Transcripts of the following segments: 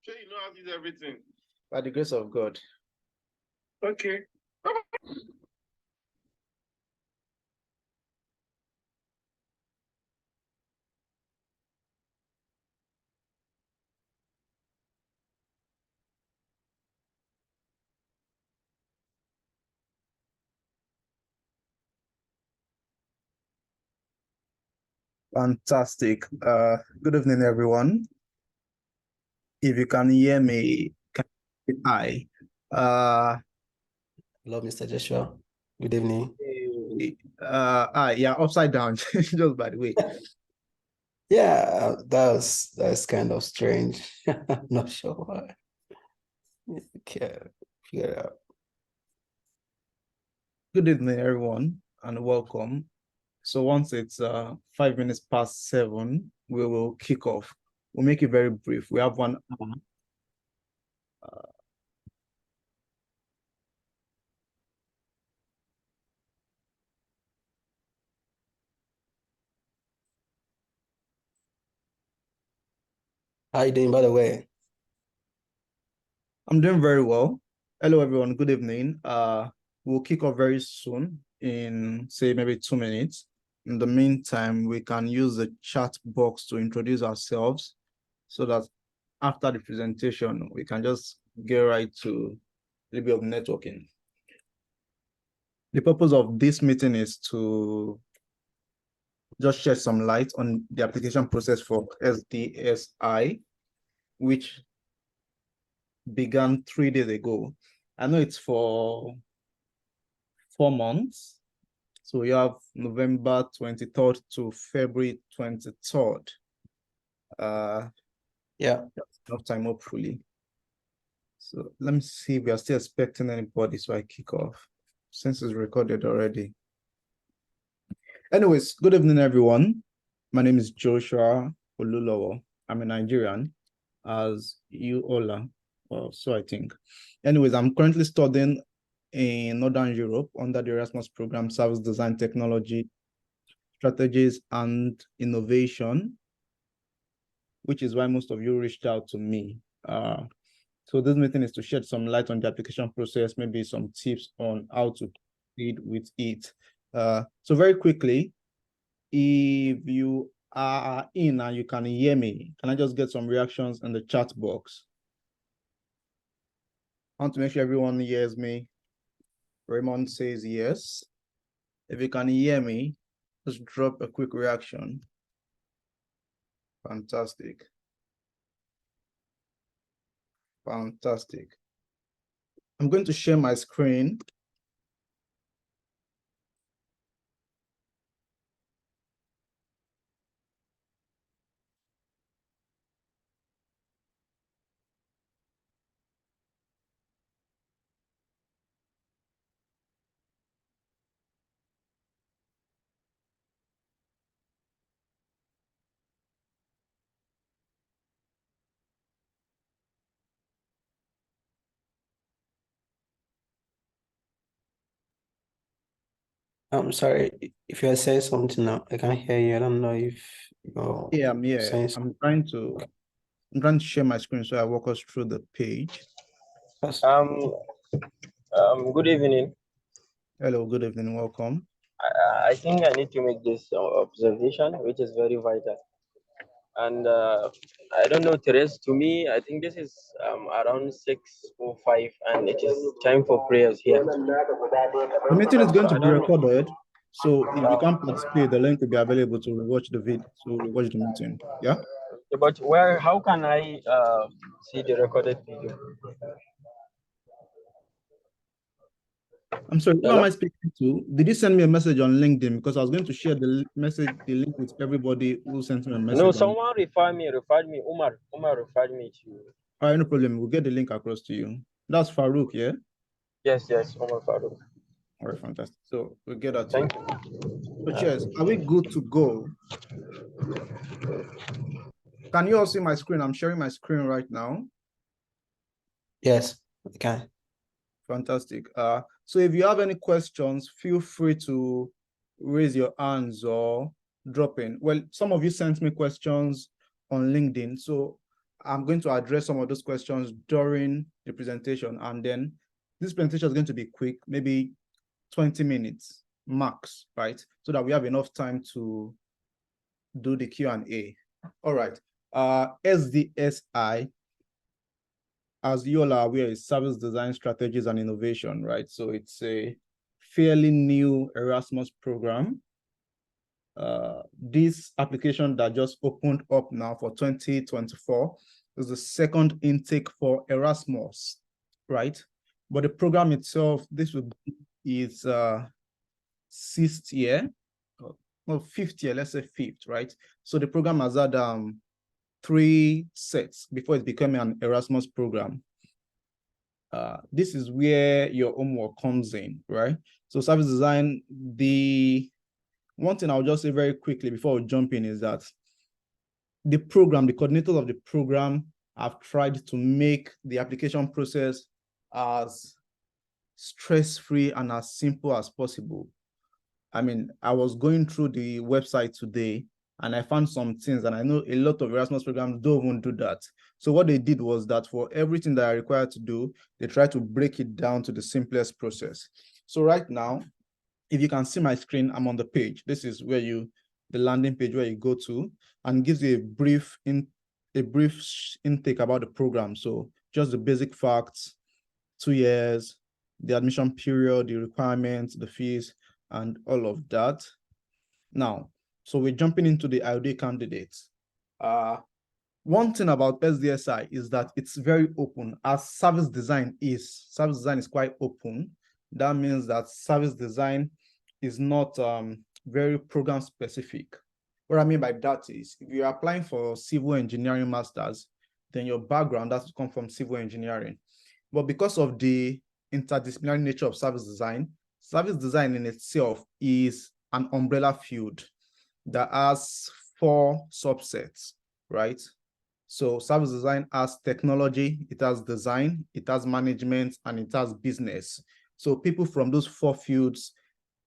Sure, you know how to do everything. By the grace of God. Okay. Fantastic. Good evening, everyone. If you can hear me, hi. Hello, Mr. Joshua. Good evening. Yeah, upside down, just by the way. Yeah, that's kind of strange. I'm not sure why. Okay, figure it out. Good evening, everyone, and welcome. So once it's 5 minutes past 7, we will kick off. We'll make it very brief. We have 1 hour. How you doing, by the way? I'm doing very well. Hello, everyone. Good evening. We'll kick off very soon in, say, maybe 2 minutes. In the meantime, we can use the chat box to introduce ourselves so that after the presentation, we can just get right to a little bit of networking. The purpose of this meeting is to just shed some light on the application process for SDSI, which began 3 days ago. I know it's for 4 months. So we have November 23rd to February 23rd. Yeah. Enough time, hopefully. So let me see if we are still expecting anybody, so I kick off since it's recorded already. Anyways, good evening, everyone. My name is Joshua Olulowo. I'm a Nigerian, as you all are, or so I think. Anyways, I'm currently studying in Northern Europe under the Erasmus program, Service Design Technology, Strategies and Innovation, which is why most of you reached out to me. So this meeting is to shed some light on the application process, maybe some tips on how to proceed with it. So very quickly, if you are in and you can hear me, can I just get some reactions in the chat box? I want to make sure everyone hears me. Raymond says yes. If you can hear me, just drop a quick reaction. Fantastic. Fantastic. I'm going to share my screen. I'm sorry if you're saying something now. I can't hear you. I don't know if you're Yeah, I'm here. saying I'm trying to share my screen so I walk us through the page. Good evening. Hello, good evening, welcome. I think I need to make this observation, which is very vital. And I don't know, Therese, to me, I think this is around 6:05, and it is time for prayers here. The meeting is going to be recorded, so if you can't participate, the link will be available to watch the video, to watch the meeting. Yeah. But how can I see the recorded video? I'm sorry, who am I speaking to? Did you send me a message on LinkedIn? Because I was going to share the link with everybody who sent me a message. No, someone referred me. Umar referred me to you. All right, no problem. We'll get the link across to you. That's Farouk, yeah? Yes, Umar Farouk. All right, fantastic. So we'll get that. Thank you. So cheers. Are we good to go? Can you all see my screen? I'm sharing my screen right now. yes, okay. Fantastic. So if you have any questions, feel free to raise your hands or drop in. Well, some of you sent me questions on LinkedIn. So I'm going to address some of those questions during the presentation, and then this presentation is going to be quick, maybe 20 minutes max, right? So that we have enough time to do the Q&A. All right. SDSI, as you all are aware, is Service Design Strategies and Innovation, right? So it's a fairly new Erasmus program. This application that just opened up now for 2024 is the second intake for Erasmus, right? But the program itself, this will be its sixth year, well, fifth year, let's say fifth, right? So the program has had 3 sets before it became an Erasmus program. This is where your homework comes in, right? So service design, the one thing I'll just say very quickly before we jump in is that the coordinators of the program have tried to make the application process as stress-free and as simple as possible. I mean, I was going through the website today and I found some things, and I know a lot of Erasmus programs don't even do that. So what they did was that for everything that are required to do, they try to break it down to the simplest process. So right now, if you can see my screen, I'm on the page. This is where the landing page where you go to, and gives you a brief intake about the program. So just the basic facts, 2 years, the admission period, the requirements, the fees, and all of that. Now, so we're jumping into the ideal candidates. One thing about SDSI is that it's very open, as service design is. Service design is quite open. That means that service design is not very program specific. What I mean by that is, if you're applying for civil engineering masters, then your background has to come from civil engineering. But because of the interdisciplinary nature of service design in itself is an umbrella field that has 4 subsets, right? So service design has technology, it has design, it has management, and it has business. So people from those 4 fields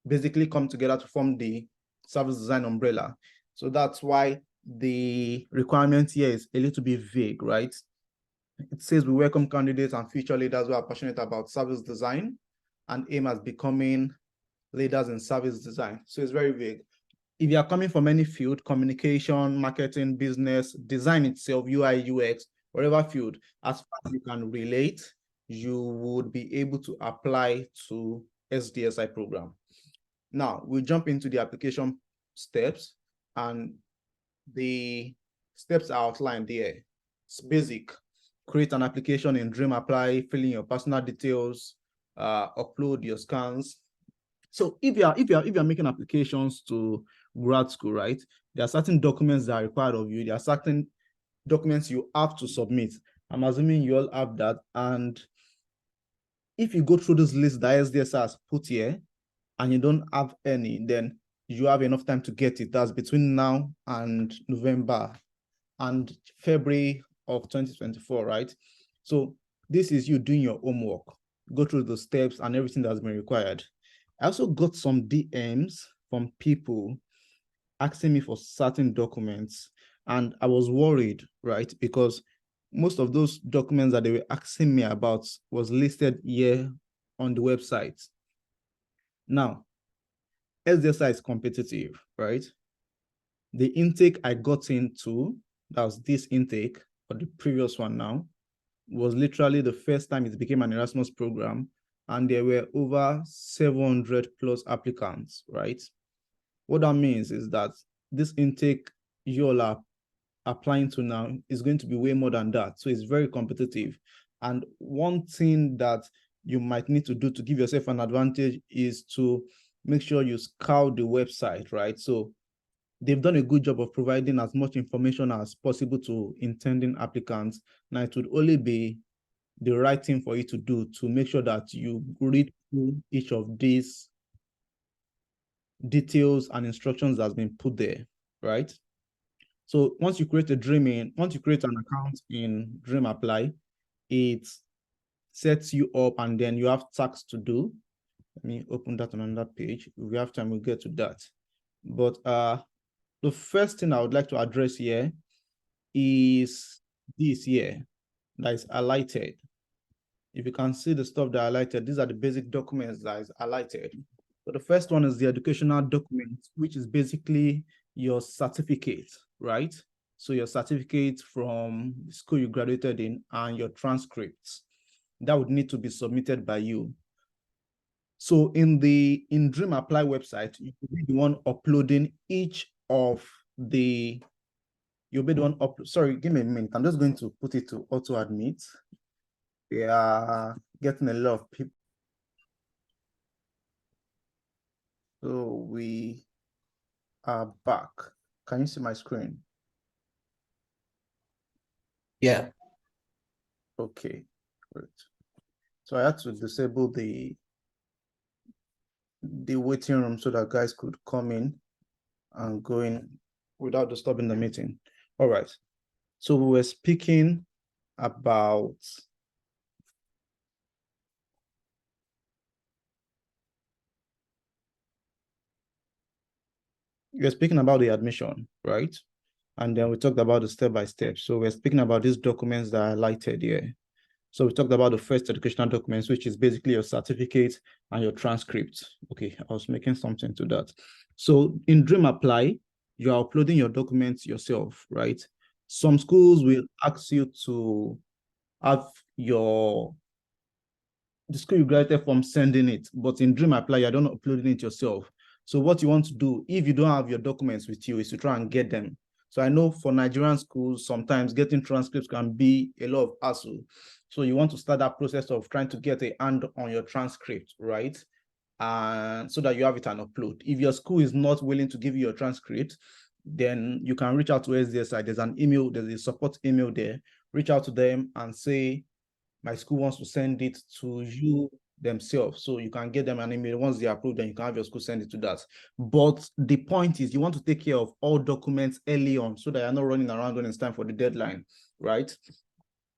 basically come together to form the service design umbrella. So that's why the requirement here is a little bit vague, right? It says we welcome candidates and future leaders who are passionate about service design and aim at becoming leaders in service design. So it's very vague. If you are coming from any field, communication, marketing, business, design itself, UI, UX, whatever field, as far as you can relate, you would be able to apply to SDSI program. Now, we jump into the application steps, and the steps are outlined here. It's basic. Create an application in Dream Apply, fill in your personal details, upload your scans. So if you're making applications to grad school, right, there are certain documents that are required of you. There are certain documents you have to submit. I'm assuming you all have that. And if you go through this list that SDS has put here and you don't have any, then you have enough time to get it. That's between now and November and February of 2024, right? So this is you doing your homework, go through the steps and everything that's been required. I also got some DMs from people asking me for certain documents, and I was worried, right? Because most of those documents that they were asking me about was listed here on the website. Now, SDSI is competitive, right? The intake I got into, that was this intake, or the previous one now, was literally the first time it became an Erasmus program, and there were over 700 plus applicants, right? What that means is that this intake you all are applying to now is going to be way more than that. So it's very competitive. And one thing that you might need to do to give yourself an advantage is to make sure you scout the website, right? So they've done a good job of providing as much information as possible to intending applicants. Now, it would only be the right thing for you to do to make sure that you read through each of these details and instructions that's been put there, right? So once you create an account in Dream Apply, it sets you up and then you have tasks to do. Let me open that on another page. If we have time, we'll get to that. But the first thing I would like to address here is this here that is highlighted. If you can see the stuff that I highlighted, these are the basic documents that is highlighted. So the first one is the educational document, which is basically your certificate, right? So your certificate from the school you graduated in and your transcripts that would need to be submitted by you. So in Dream Apply website, you will be the one uploading each of the, you'll be the one sorry, give me a minute. I'm just going to put it to auto admit. We are getting a lot of people. So we are back. Can you see my screen? Yeah. Okay, great. So I had to disable the waiting room so that guys could come in and go in without disturbing the meeting. All right. So we were speaking about the admission, right? And then we talked about the step-by-step. So we're speaking about these documents that are highlighted here. So we talked about the first educational documents, which is basically your certificate and your transcript. Okay, I was making something to that. So in Dream Apply, you are uploading your documents yourself, right? Some schools will ask you to have the school you graduated from sending it, but in Dream Apply, you're not uploading it yourself. So what you want to do, if you don't have your documents with you, is to try and get them. So I know for Nigerian schools, sometimes getting transcripts can be a lot of hassle. So you want to start that process of trying to get a hand on your transcript, right? And so that you have it and upload. If your school is not willing to give you your transcript, then you can reach out to SDSI. There's an email, there's a support email there. Reach out to them and say, my school wants to send it to you themselves. So you can get them an email. Once they approve, then you can have your school send it to that. But the point is you want to take care of all documents early on so that you're not running around when it's time for the deadline, right?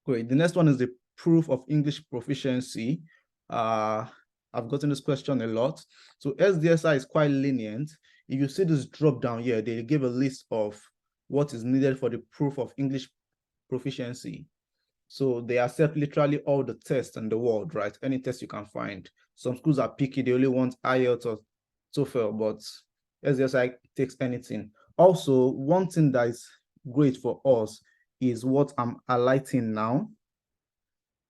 Great. The next one is the proof of English proficiency. I've gotten this question a lot. So SDSI is quite lenient. If you see this drop down here, they give a list of what is needed for the proof of English proficiency. So they accept literally all the tests in the world, right? Any test you can find. Some schools are picky, they only want IELTS or TOEFL, but SDSI takes anything. Also, one thing that is great for us is what I'm highlighting now.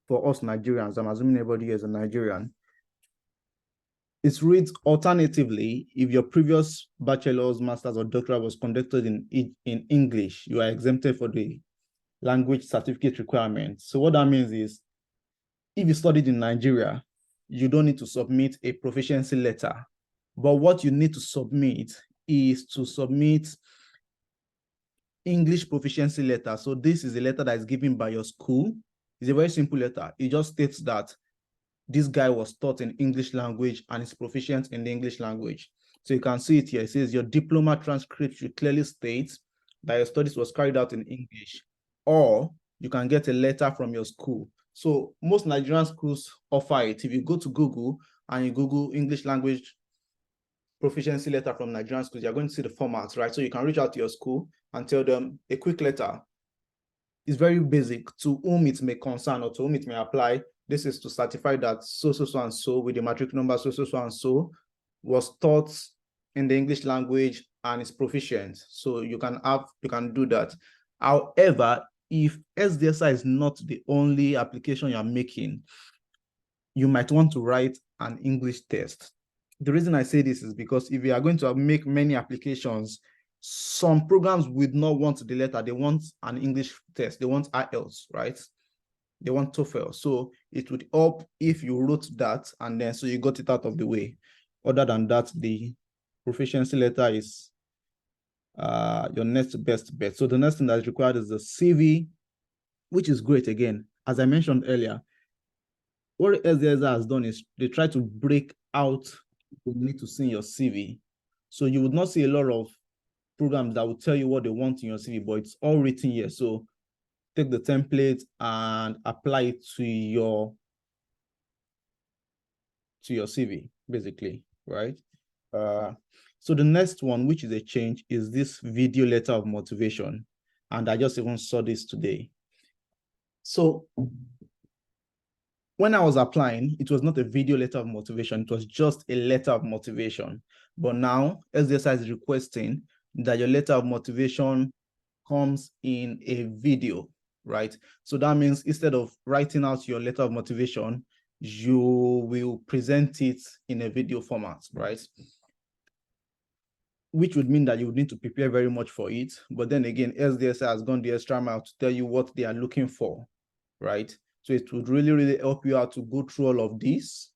For us Nigerians, I'm assuming everybody here is a Nigerian. It reads, alternatively, if your previous bachelor's, master's, or doctorate was conducted in English, you are exempted for the language certificate requirement. So what that means is, if you studied in Nigeria, you don't need to submit a proficiency letter. But what you need to submit is to submit English proficiency letter. So this is a letter that is given by your school. It's a very simple letter. It just states that this guy was taught in English language and is proficient in the English language. So you can see it here. It says your diploma transcript should clearly state that your studies was carried out in English, or you can get a letter from your school. So most Nigerian schools offer it. If you go to Google and you Google English language proficiency letter from Nigerian schools, you're going to see the formats, right? So you can reach out to your school and tell them a quick letter. It's very basic, to whom it may concern or to whom it may apply. This is to certify that so and so with the matric number so and so was taught in the English language and is proficient. So you can do that. However, if SDSI is not the only application you're making, you might want to write an English test. The reason I say this is because if you are going to make many applications, some programs would not want the letter. They want an English test. They want IELTS, right? They want TOEFL. So it would help if you wrote that and then so you got it out of the way. Other than that, the proficiency letter is your next best bet. So the next thing that is required is the CV, which is great. Again, as I mentioned earlier, what SDSI has done is they try to break out what you need to see in your CV. So you would not see a lot of programs that will tell you what they want in your CV, but it's all written here. So take the template and apply it to your CV, basically, right? So the next one, which is a change, is this video letter of motivation. And I just even saw this today. So when I was applying, it was not a video letter of motivation. It was just a letter of motivation. But now SDSI is requesting that your letter of motivation comes in a video, right? So that means instead of writing out your letter of motivation, you will present it in a video format, right? Which would mean that you would need to prepare very much for it. But then again, SDSI has gone the extra mile to tell you what they are looking for, right? So it would really, really help you out to go through all of this.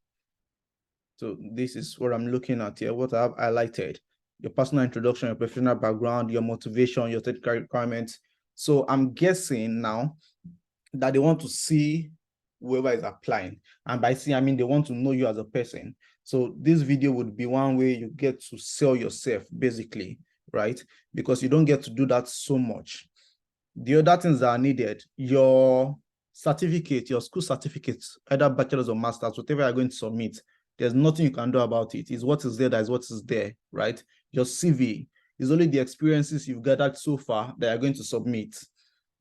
So this is what I'm looking at here, what I've highlighted: your personal introduction, your professional background, your motivation, your technical requirements. So I'm guessing now that they want to see whoever is applying. And by see, I mean they want to know you as a person. So this video would be one way you get to sell yourself, basically, right? Because you don't get to do that so much. The other things that are needed, your certificate, your school certificates, either bachelor's or master's, whatever you're going to submit, there's nothing you can do about it. It's what is there, that is what is there, right? Your CV is only the experiences you've gathered so far that you're going to submit.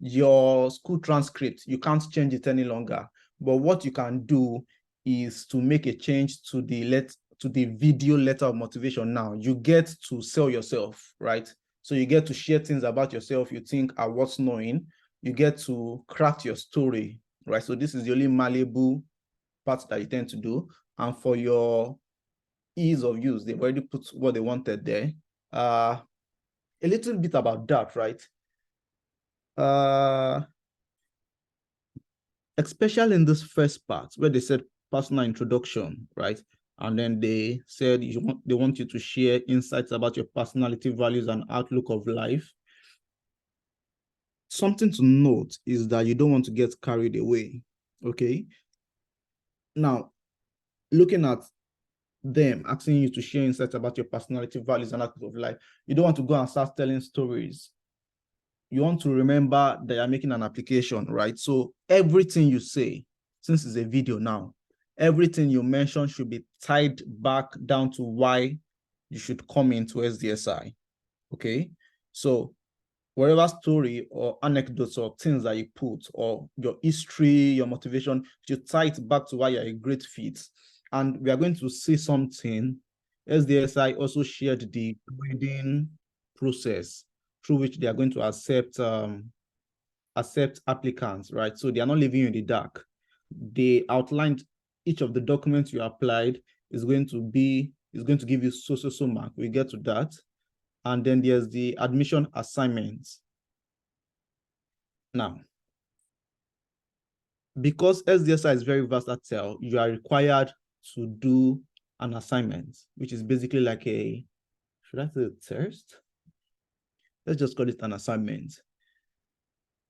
Your school transcript, you can't change it any longer. But what you can do is to make a change to the video letter of motivation. Now you get to sell yourself, right? So you get to share things about yourself you think are worth knowing. You get to craft your story, right? So this is the only malleable part that you tend to do. And for your ease of use, they've already put what they wanted there. A little bit about that, right? Especially in this first part where they said personal introduction, right? And then they said they want you to share insights about your personality, values, and outlook of life. Something to note is that you don't want to get carried away, okay? Now, looking at them asking you to share insights about your personality, values, and outlook of life, you don't want to go and start telling stories. You want to remember that you're making an application, right? So everything you say, since it's a video now, everything you mention should be tied back down to why you should come into SDSI, okay? So whatever story or anecdotes or things that you put, or your history, your motivation, you tie it back to why you're a great fit. And we are going to see something. SDSI also shared the grading process through which they are going to accept applicants, right? So they are not leaving you in the dark. They outlined each of the documents you applied is going to give you so mark. We get to that. And then there's the admission assignments. Now, because SDSI is very versatile, you are required to do an assignment, which is basically like a, should I say a test? Let's just call it an assignment.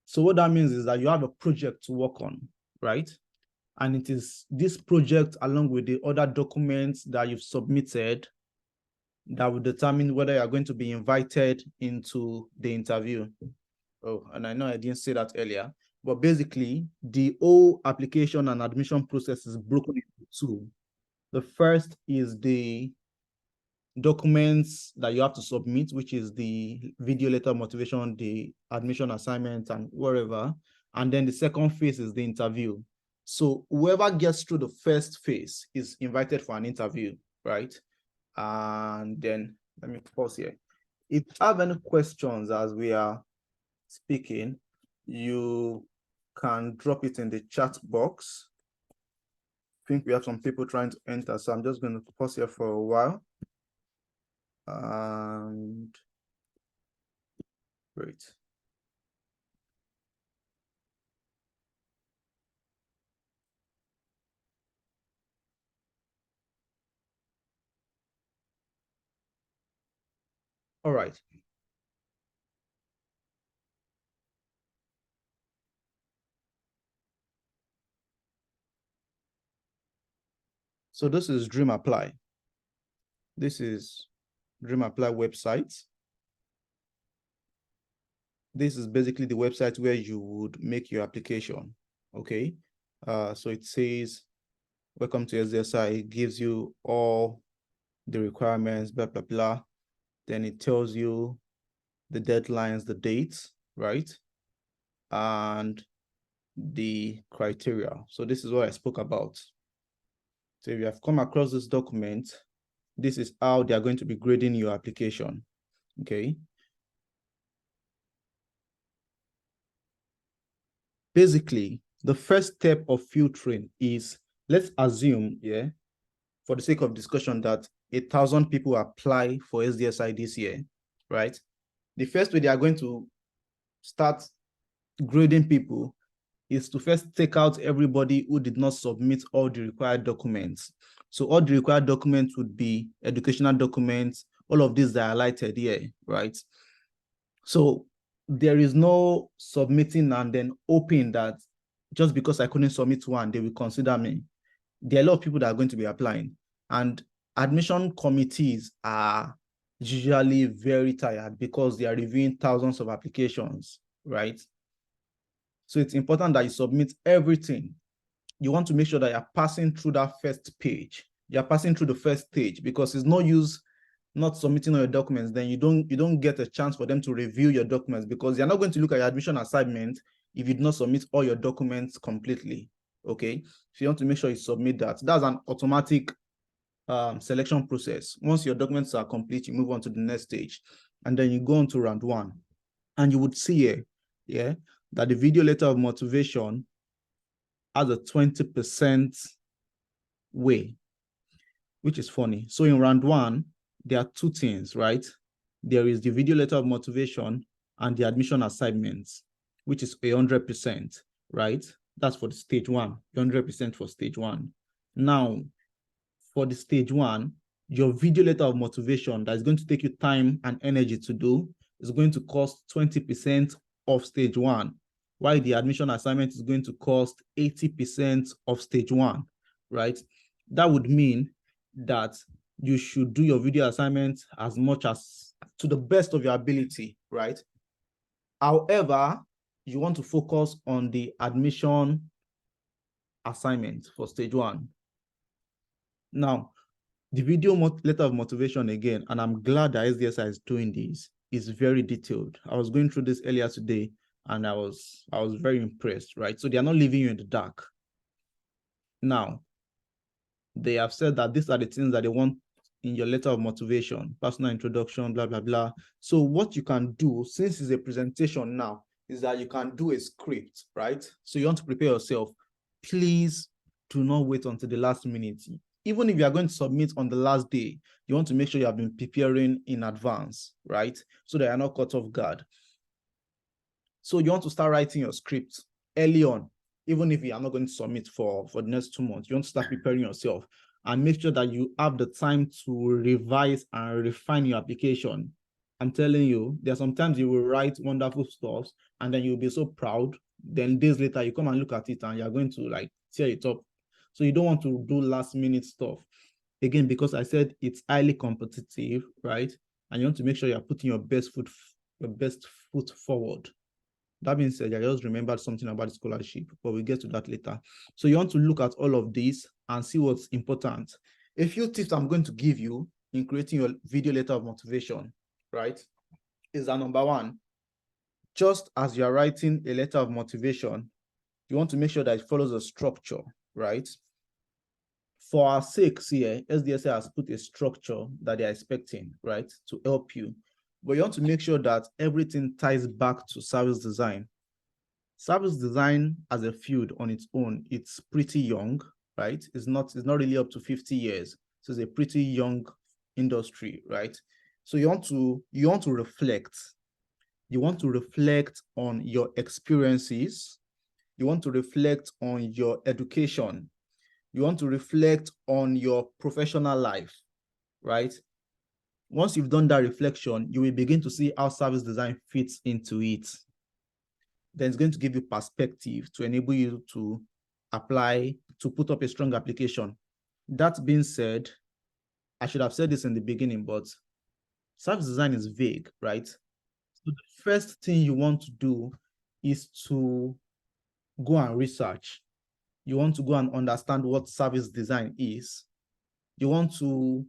So what that means is that you have a project to work on, right? And it is this project, along with the other documents that you've submitted, that will determine whether you're going to be invited into the interview. Oh, and I know I didn't say that earlier, but basically the whole application and admission process is broken into two. The first is the documents that you have to submit, which is the video letter of motivation, the admission assignment, and whatever. And then the second phase is the interview. So whoever gets through the first phase is invited for an interview, right? And then let me pause here. If you have any questions as we are speaking, you can drop it in the chat box. I think we have some people trying to enter, so I'm just going to pause here for a while. And great. All right. So this is Dream Apply. This is Dream Apply website. This is basically the website where you would make your application. Okay. So it says, welcome to SDSI. It gives you all the requirements, blah, blah, blah. Then it tells you the deadlines, the dates, right? And the criteria. So this is what I spoke about. So if you have come across this document, this is how they are going to be grading your application. Okay. Basically, the first step of filtering is, let's assume, for the sake of discussion, that 1,000 people apply for SDSI this year, right? The first way they are going to start grading people is to first take out everybody who did not submit all the required documents. So all the required documents would be educational documents, all of these are highlighted here, right? So there is no submitting and then hoping that just because I couldn't submit one, they will consider me. There are a lot of people that are going to be applying, and admission committees are usually very tired because they are reviewing thousands of applications, right? So it's important that you submit everything. You want to make sure that you're passing through that first page. You're passing through the first stage, because it's no use not submitting all your documents. Then you don't get a chance for them to review your documents, because they're not going to look at your admission assignment if you did not submit all your documents completely. Okay, so you want to make sure you submit that. That's an automatic selection process. Once your documents are complete, you move on to the next stage, and then you go on to round one. And you would see here, that the video letter of motivation has a 20% way, which is funny. So in round one, there are two things, right? There is the video letter of motivation and the admission assignments, which is 100%, right? That's for the stage one, 100% for stage one. Now, for the stage one, your video letter of motivation that is going to take you time and energy to do is going to cost 20% of stage one, while the admission assignment is going to cost 80% of stage one, right? That would mean that you should do your video assignment as much as to the best of your ability, right? However, you want to focus on the admission assignment for stage one. Now, the video letter of motivation again, and I'm glad that SDSI is doing this, is very detailed. I was going through this earlier today, and I was very impressed, right? So they are not leaving you in the dark. Now, they have said that these are the things that they want in your letter of motivation: personal introduction, blah, blah, blah. So what you can do, since it's a presentation now, is that you can do a script, right? So you want to prepare yourself. Please do not wait until the last minute. Even if you are going to submit on the last day, you want to make sure you have been preparing in advance, right? So that you're not caught off guard. So you want to start writing your script early on, even if you are not going to submit for the next 2 months. You want to start preparing yourself and make sure that you have the time to revise and refine your application. I'm telling you, there are sometimes you will write wonderful stuff and then you'll be so proud. Then days later, you come and look at it and you're going to like tear it up. So you don't want to do last minute stuff. Again, because I said it's highly competitive, right? And you want to make sure you're putting your best foot forward. That being said, I just remembered something about the scholarship, but we'll get to that later. So you want to look at all of this and see what's important. A few tips I'm going to give you in creating your video letter of motivation, right, is that number one, just as you're writing a letter of motivation, you want to make sure that it follows a structure, right? For our sakes here, SDSA has put a structure that they're expecting, right, to help you. But you want to make sure that everything ties back to service design. Service design as a field on its own, it's pretty young, right? It's not really up to 50 years. So it's a pretty young industry, right? So you want to reflect. You want to reflect on your experiences. You want to reflect on your education. You want to reflect on your professional life, right? Once you've done that reflection, you will begin to see how service design fits into it. Then it's going to give you perspective to enable you to apply, to put up a strong application. That being said, I should have said this in the beginning, but service design is vague, right? So the first thing you want to do is to go and research. You want to go and understand what service design is. You want to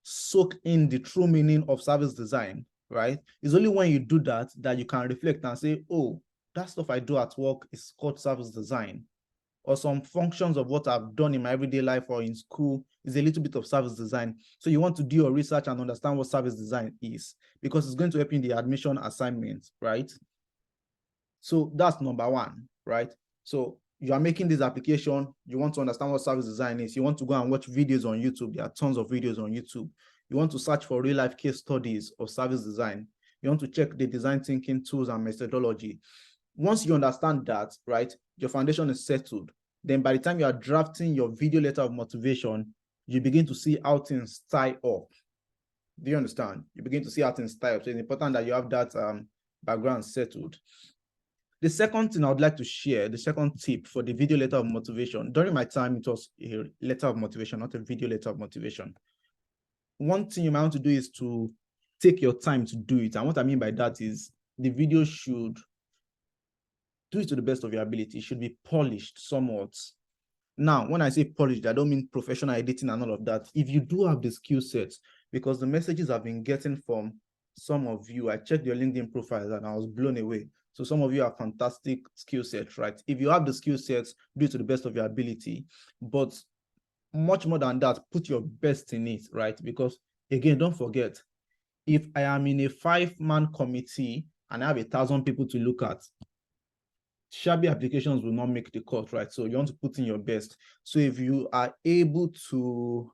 soak in the true meaning of service design, right? It's only when you do that that you can reflect and say, oh, that stuff I do at work is called service design. Or some functions of what I've done in my everyday life or in school is a little bit of service design. So you want to do your research and understand what service design is, because it's going to help you in the admission assignment, right? So that's number one, right? So you are making this application, you want to understand what service design is, you want to go and watch videos on YouTube. There are tons of videos on YouTube. You want to search for real life case studies of service design. You want to check the design thinking tools and methodology. Once you understand that, right, your foundation is settled. Then by the time you are drafting your video letter of motivation, you begin to see how things tie up. Do you understand? You begin to see how things tie up. So it's important that you have that background settled. The second thing I would like to share, the second tip for the video letter of motivation, during my time, it was a letter of motivation, not a video letter of motivation. One thing you might want to do is to take your time to do it. And what I mean by that is the video should do it to the best of your ability. It should be polished somewhat. Now, when I say polished, I don't mean professional editing and all of that. If you do have the skill sets, because the messages I've been getting from some of you, I checked your LinkedIn profiles and I was blown away. So some of you have fantastic skill sets, right? If you have the skill sets, do it to the best of your ability. But much more than that, put your best in it, right? Because again, don't forget, if I am in a 5-man committee and I have 1,000 people to look at, shabby applications will not make the cut, right? So you want to put in your best. So if you are able to,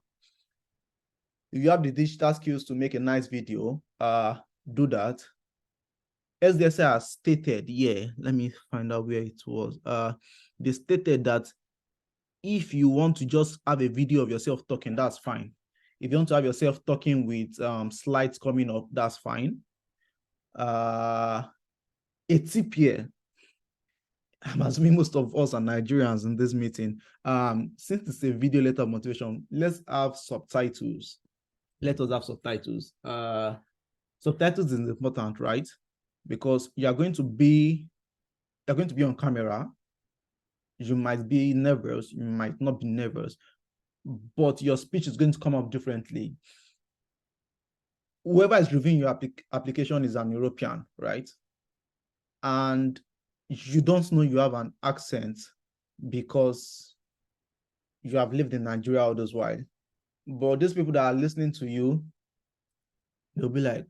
if you have the digital skills to make a nice video, do that. SDSI has stated, let me find out where it was. They stated that if you want to just have a video of yourself talking, that's fine. If you want to have yourself talking with slides coming up, that's fine. A tip here, I'm assuming most of us are Nigerians in this meeting. Since it's a video letter of motivation, let's have subtitles. Let us have subtitles. Subtitles is important, right? Because you're going to be on camera. You might be nervous, you might not be nervous, but your speech is going to come up differently. Whoever is reviewing your application is an European, right? And you don't know you have an accent because you have lived in Nigeria all this while. But these people that are listening to you, they'll be like,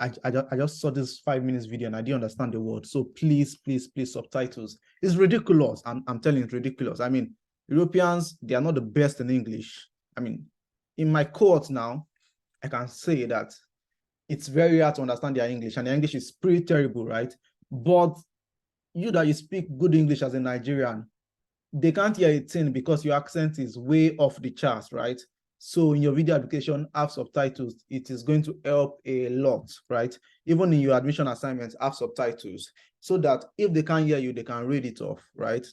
I just saw this 5 minutes video and I didn't understand the word. So please subtitles. It's ridiculous. I'm telling you, it's ridiculous. I mean, Europeans, they are not the best in English. I mean, in my cohort now, I can say that it's very hard to understand their English, and their English is pretty terrible, right? But you that you speak good English as a Nigerian, they can't hear a thing because your accent is way off the charts, right? So in your video application, have subtitles. It is going to help a lot, right? Even in your admission assignments, have subtitles so that if they can't hear you, they can read it off, right?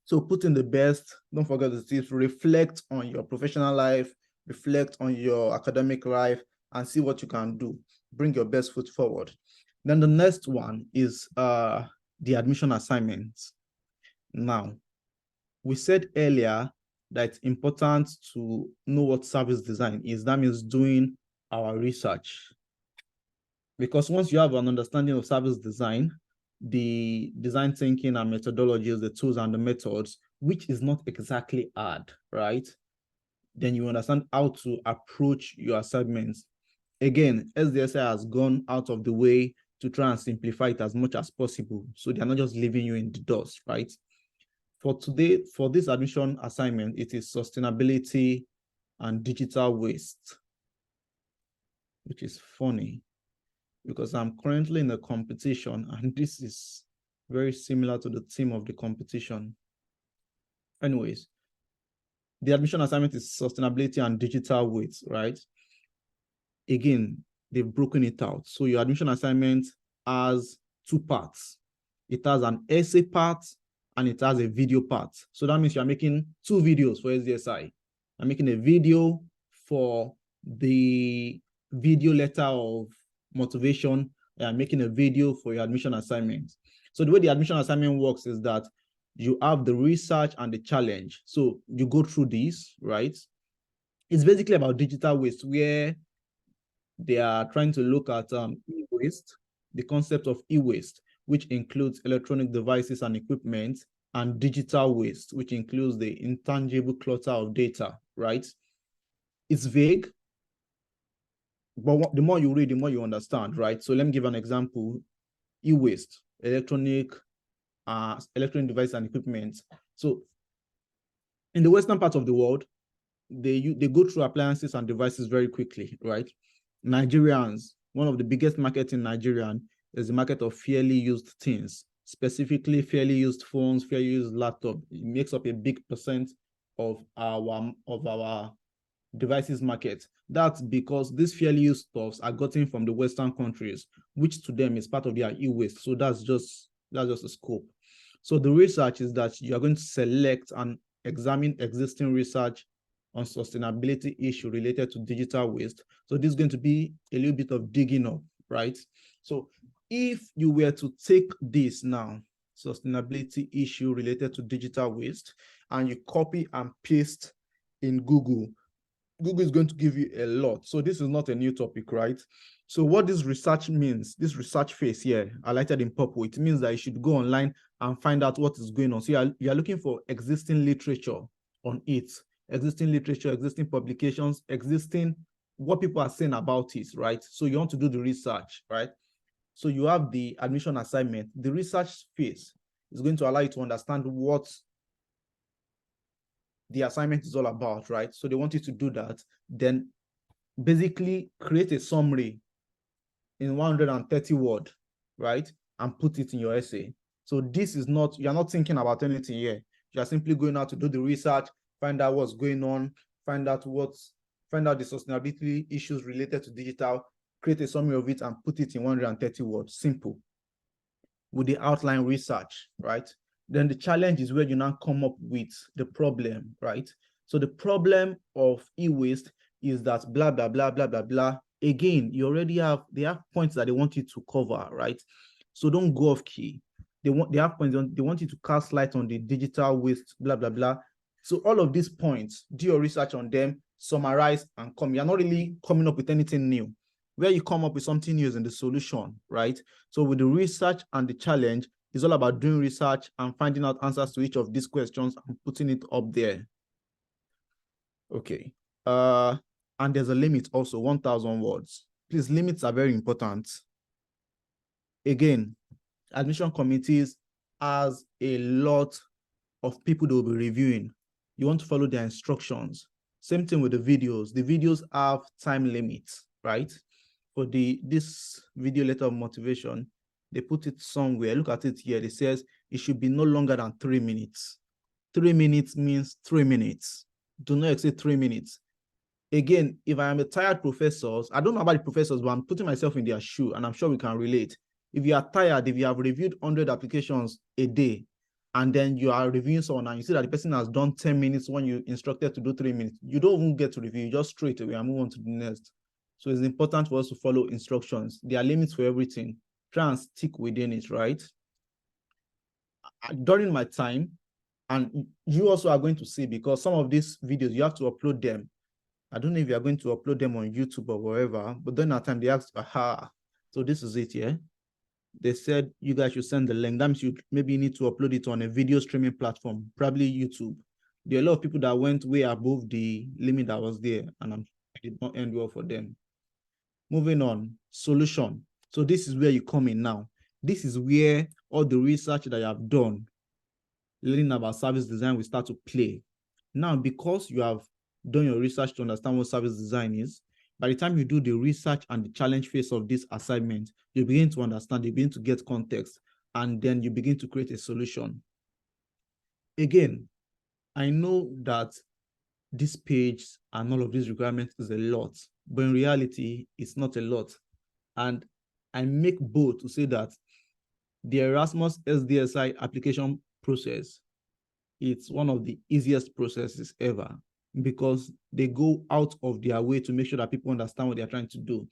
So put in the best. Don't forget the tips. Reflect on your professional life, reflect on your academic life, and see what you can do. Bring your best foot forward. Then the next one is the admission assignments. Now, we said earlier that it's important to know what service design is. That means doing our research. Because once you have an understanding of service design, the design thinking and methodologies, the tools and the methods, which is not exactly hard, right? Then you understand how to approach your assignments. Again, SDSI has gone out of the way to try and simplify it as much as possible. So they're not just leaving you in the dust, right? For today, for this admission assignment, it is sustainability and digital waste, which is funny because I'm currently in a competition and this is very similar to the theme of the competition. Anyways, the admission assignment is sustainability and digital waste, right? Again, they've broken it out. So your admission assignment has 2 parts. It has an essay part and it has a video part. So that means you're making 2 videos for SDSI. I'm making a video for the video letter of motivation. I'm making a video for your admission assignment. So the way the admission assignment works is that you have the research and the challenge. So you go through these, right? It's basically about digital waste, where they are trying to look at e-waste, the concept of e-waste, which includes electronic devices and equipment, and digital waste, which includes the intangible clutter of data, right? It's vague, but the more you read, the more you understand, right? So let me give an example. E-waste, electronic device and equipment. So in the Western part of the world, they go through appliances and devices very quickly, right? Nigerians, one of the biggest markets in Nigeria is the market of fairly used things, specifically fairly used phones, fairly used laptop. It makes up a big percent of our devices market. That's because these fairly used stuffs are gotten from the Western countries, which to them is part of their e-waste. So that's just a scope. So the research is that you are going to select and examine existing research on sustainability issue related to digital waste. So this is going to be a little bit of digging up, right? So if you were to take this now, sustainability issue related to digital waste, and you copy and paste in Google is going to give you a lot. So this is not a new topic, right? So what this research means, this research phase here, highlighted in purple, it means that you should go online and find out what is going on. So you are looking for existing literature on it, existing literature, existing publications, existing what people are saying about it, right? So you want to do the research, right? So you have the admission assignment. The research phase is going to allow you to understand what the assignment is all about, right? So they want you to do that. Then basically create a summary in 130 words, right? And put it in your essay. So this is not, you're not thinking about anything here. You're simply going out to do the research, find out what's going on, find out the sustainability issues related to digital, create a summary of it and put it in 130 words, simple. With the outline research, right? Then the challenge is where you now come up with the problem, right? So the problem of e-waste is that blah, blah, blah, blah, blah, blah. Again, they have points that they want you to cover, right? So don't go off key. They want you to cast light on the digital waste, blah, blah, blah. So all of these points, do your research on them, summarize and come. You're not really coming up with anything new. Where you come up with something new is in the solution, right? So with the research and the challenge, it's all about doing research and finding out answers to each of these questions and putting it up there. Okay. And there's a limit also, 1,000 words. Please, limits are very important. Again, admission committees has a lot of people they will be reviewing. You want to follow their instructions. Same thing with the videos. The videos have time limits, right? For this video letter of motivation, they put it somewhere. Look at it here. It says it should be no longer than 3 minutes. 3 minutes means 3 minutes. Do not exceed 3 minutes. Again, if I am a tired professor, I don't know about the professors, but I'm putting myself in their shoe and I'm sure we can relate. If you are tired, if you have reviewed 100 applications a day, and then you are reviewing someone and you see that the person has done 10 minutes when you instructed to do 3 minutes, you don't even get to review, you just straight away and move on to the next. So it's important for us to follow instructions. There are limits for everything. Try and stick within it, right? During my time, and you also are going to see, because some of these videos, you have to upload them. I don't know if you are going to upload them on YouTube or wherever, but during that time, they asked, so this is it, yeah? They said you guys should send the link. That means you maybe need to upload it on a video streaming platform, probably YouTube. There are a lot of people that went way above the limit that was there, and it did not end well for them. Moving on, solution. So this is where you come in now. This is where all the research that you have done, learning about service design, will start to play. Now, because you have done your research to understand what service design is, by the time you do the research and the challenge phase of this assignment, you begin to understand, you begin to get context, and then you begin to create a solution. Again, I know that this page and all of these requirements is a lot, but in reality, it's not a lot. And I make bold to say that the Erasmus SDSI application process, it's one of the easiest processes ever, because they go out of their way to make sure that people understand what they're trying to do.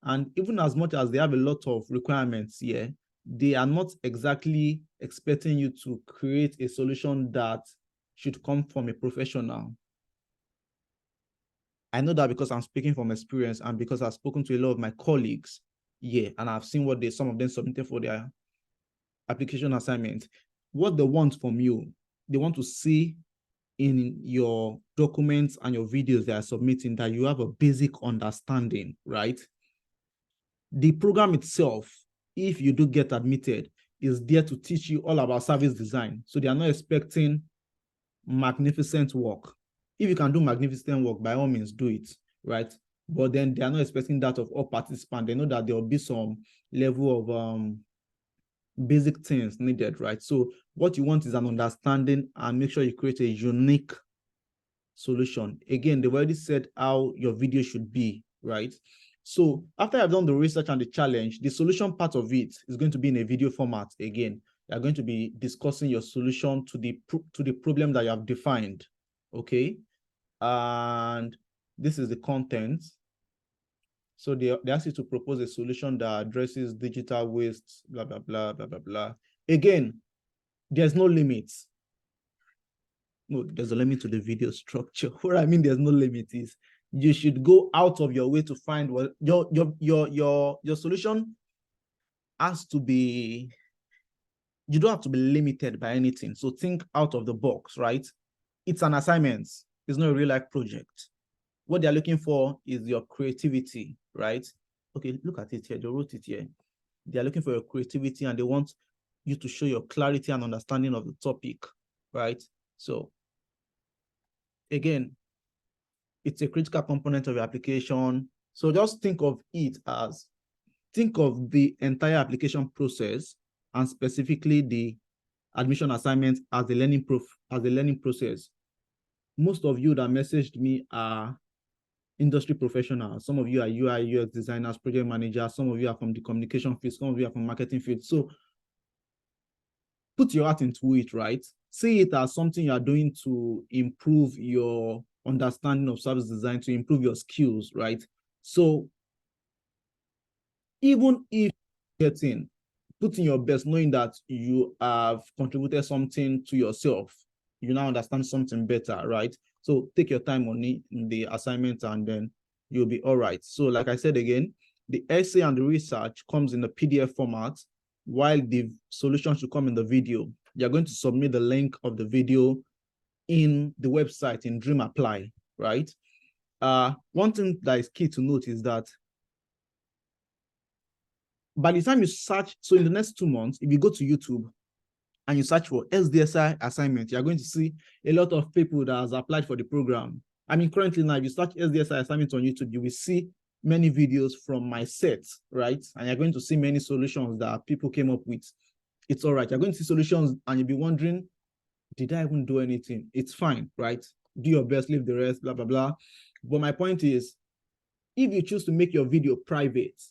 And even as much as they have a lot of requirements here, they are not exactly expecting you to create a solution that should come from a professional. I know that because I'm speaking from experience and because I've spoken to a lot of my colleagues, yeah, and I've seen what some of them submitted for their application assignment, what they want from you, they want to see in your documents and your videos they are submitting that you have a basic understanding, right? The program itself, if you do get admitted, is there to teach you all about service design. So they are not expecting magnificent work. If you can do magnificent work, by all means do it, right? But then they are not expecting that of all participants. They know that there will be some level of basic things needed, right? So what you want is an understanding and make sure you create a unique solution. Again, they've already said how your video should be, right? So after I've done the research and the challenge, the solution part of it is going to be in a video format. Again, you're going to be discussing your solution to the problem that you have defined, okay? And this is the content. So they ask you to propose a solution that addresses digital waste, blah, blah, blah, blah, blah, blah. Again, there's no limits. No, there's a limit to the video structure. What I mean there's no limit is you should go out of your way to find what your solution has to be. You don't have to be limited by anything. So think out of the box, right? It's an assignment. It's not a real life project. What they're looking for is your creativity, right? Okay, look at it here. They wrote it here. They're looking for your creativity and they want you to show your clarity and understanding of the topic, right? So again, it's a critical component of your application. So just think of the entire application process and specifically the admission assignment as a learning process. Most of you that messaged me are industry professionals. Some of you are UI, UX designers, project managers. Some of you are from the communication field. Some of you are from marketing field. So put your heart into it, right? See it as something you are doing to improve your understanding of service design, to improve your skills, right? So even if you get in, put in your best, knowing that you have contributed something to yourself. You now understand something better, right? So take your time on it in the assignment and then you'll be all right. So like I said again, the essay and the research comes in the PDF format, while the solution should come in the video. You're going to submit the link of the video in the website in Dream Apply, right? One thing that is key to note is that by the time you search, so in the next 2 months, if you go to YouTube and you search for SDSI assignment, you're going to see a lot of people that has applied for the program. I mean, currently now, if you search SDSI assignment on YouTube, you will see many videos from my set, right? And you're going to see many solutions that people came up with. It's all right. You're going to see solutions and you'll be wondering, did I even do anything? It's fine, right? Do your best, leave the rest, blah, blah, blah. But my point is, if you choose to make your video private,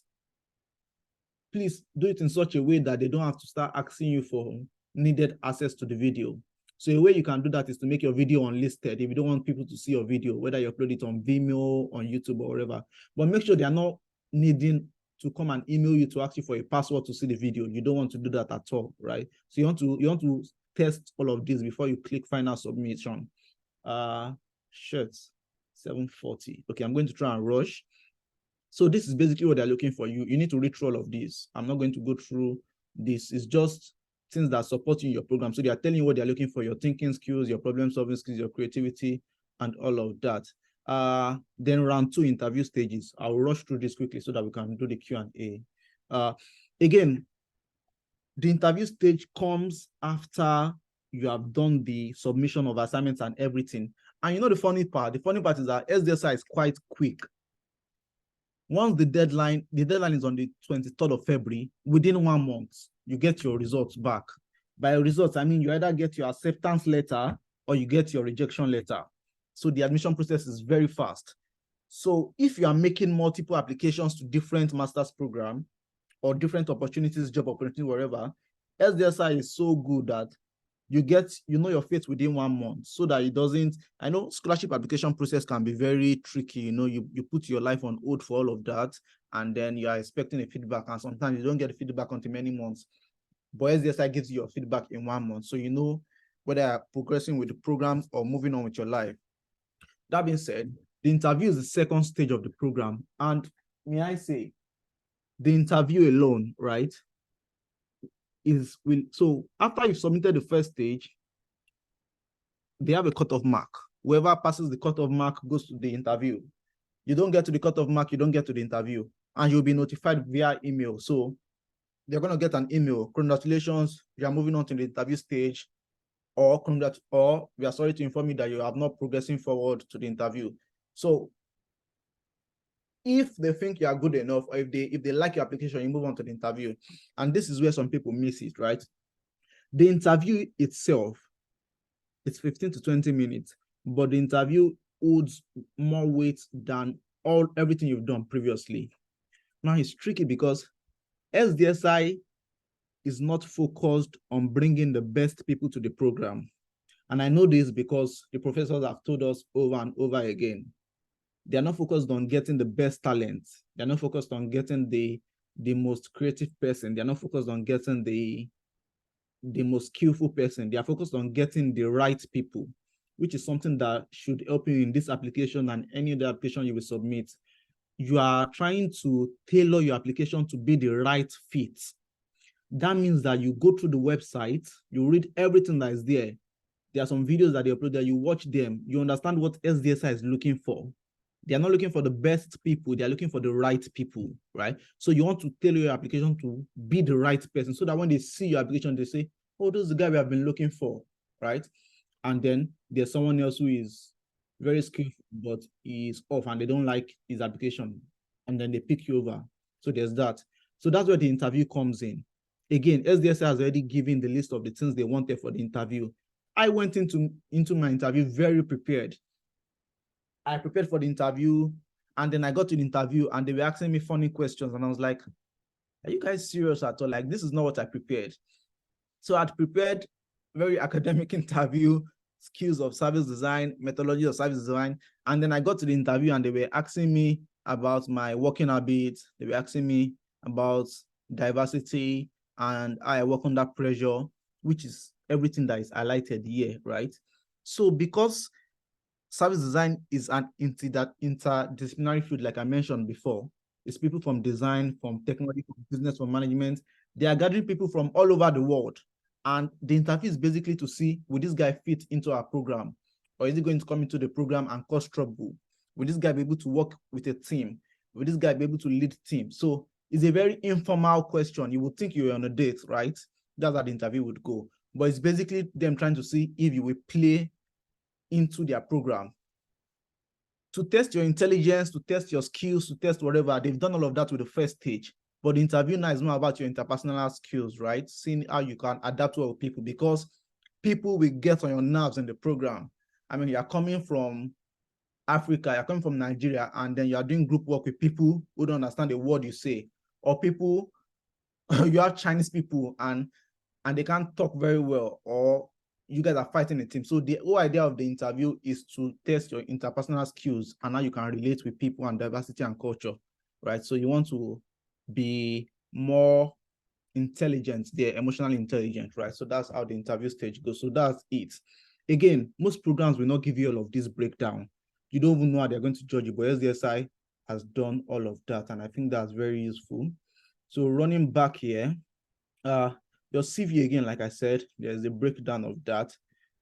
please do it in such a way that they don't have to start asking you for needed access to the video. So a way you can do that is to make your video unlisted if you don't want people to see your video, whether you upload it on Vimeo, on YouTube, or whatever. But make sure they are not needing to come and email you to ask you for a password to see the video. You don't want to do that at all, right? So you want to test all of this before you click final submission. Shirts 740. Okay, I'm going to try and rush. So this is basically what they're looking for. You need to read through all of this. I'm not going to go through this. It's just things that support you in your program. So they are telling you what they're looking for: your thinking skills, your problem solving skills, your creativity, and all of that. Then round 2 interview stages. I'll rush through this quickly so that we can do the Q&A. Again, the interview stage comes after you have done the submission of assignments and everything. And you know the funny part is that SDSI is quite quick. Once the deadline is on the 23rd of February, within 1 month, you get your results back. By results, I mean you either get your acceptance letter or you get your rejection letter. So the admission process is very fast. So if you are making multiple applications to different master's program or different opportunities, job opportunities, wherever, SDSI is so good that you know your fate within 1 month, so that it doesn't. I know scholarship application process can be very tricky. You know, you put your life on hold for all of that, and then you are expecting a feedback, and sometimes you don't get feedback until many months. But SDSI gives you your feedback in 1 month, so you know whether you're progressing with the program or moving on with your life. That being said, the interview is the second stage of the program, and may I say, the interview alone, right? so after you've submitted the first stage, they have a cutoff mark. Whoever passes the cutoff mark goes to the interview. You don't get to the cutoff mark, you don't get to the interview, and you'll be notified via email. So they're going to get an email. Congratulations, you are moving on to the interview stage, or we are sorry to inform you that you have not progressing forward to the interview. So if they think you are good enough, or if they like your application, you move on to the interview. And this is where some people miss it, right? The interview itself, it's 15 to 20 minutes, but the interview holds more weight than everything you've done previously. Now it's tricky because SDSI is not focused on bringing the best people to the program. And I know this because the professors have told us over and over again. They are not focused on getting the best talent. They're not focused on getting the most creative person. They're not focused on getting the most skillful person. They are focused on getting the right people, which is something that should help you in this application and any other application you will submit. You are trying to tailor your application to be the right fit. That means that you go through the website, you read everything that is there. There are some videos that they upload there, you watch them, you understand what SDSI is looking for. They are not looking for the best people, they are looking for the right people, right? So you want to tailor your application to be the right person so that when they see your application, they say, oh, this is the guy we have been looking for, right? And then there's someone else who is very skillful, but he's off and they don't like his application. And then they pick you over. So there's that. So that's where the interview comes in. Again, SDSI has already given the list of the things they wanted for the interview. I went into my interview very prepared. I prepared for the interview, and then I got to the interview and they were asking me funny questions. And I was like, are you guys serious at all? Like, this is not what I prepared. So I'd prepared very academic interview, skills of service design, methodology of service design. And then I got to the interview and they were asking me about my working habits. They were asking me about diversity and how I work under pressure, which is everything that is highlighted here, right? So because service design is an interdisciplinary field, like I mentioned before, it's people from design, from technology, from business, from management. They are gathering people from all over the world. And the interview is basically to see, will this guy fit into our program? Or is he going to come into the program and cause trouble? Will this guy be able to work with a team? Will this guy be able to lead teams? So it's a very informal question. You would think you're on a date, right? That's how the interview would go. But it's basically them trying to see if you will play into their program. To test your intelligence, to test your skills, to test whatever, they've done all of that with the first stage. But the interview now is more about your interpersonal skills, right? Seeing how you can adapt well with people, because people will get on your nerves in the program. I mean, you're coming from Africa, you're coming from Nigeria, and then you're doing group work with people who don't understand the word you say, or people, you have Chinese people and they can't talk very well, or you guys are fighting a team. So the whole idea of the interview is to test your interpersonal skills and how you can relate with people and diversity and culture, right? So you want to be more intelligent there, emotionally intelligent, right? So that's how the interview stage goes. So that's it. Again, most programs will not give you all of this breakdown. You don't even know how they're going to judge you, but SDSI has done all of that, and I think that's very useful. So running back here, your CV again, like I said, there's a breakdown of that.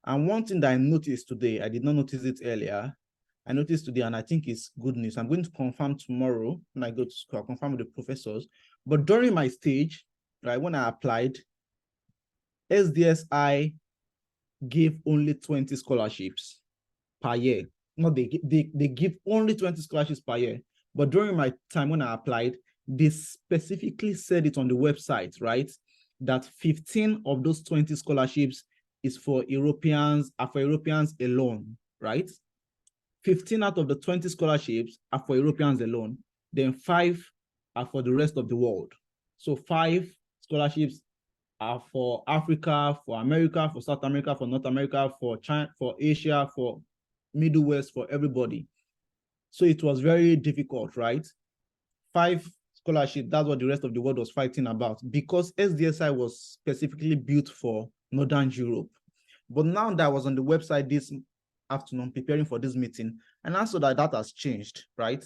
And one thing that I noticed today, I did not notice it earlier, I noticed today, and I think it's good news. I'm going to confirm tomorrow when I go to school, I'll confirm with the professors. But during my stage, right, when I applied, SDSI gave only 20 scholarships per year. No, they give only 20 scholarships per year. But during my time when I applied, they specifically said it on the website, right? That 15 of those 20 scholarships is for Europeans, are for Europeans alone, right? 15 out of the 20 scholarships are for Europeans alone. Then 5 are for the rest of the world. So 5 scholarships are for Africa, for America, for South America, for North America, for China, for Asia, for Middle West, for everybody. So it was very difficult, right? 5 scholarships, that's what the rest of the world was fighting about, because SDSI was specifically built for Northern Europe. But now that I was on the website this afternoon preparing for this meeting, and also that has changed, right?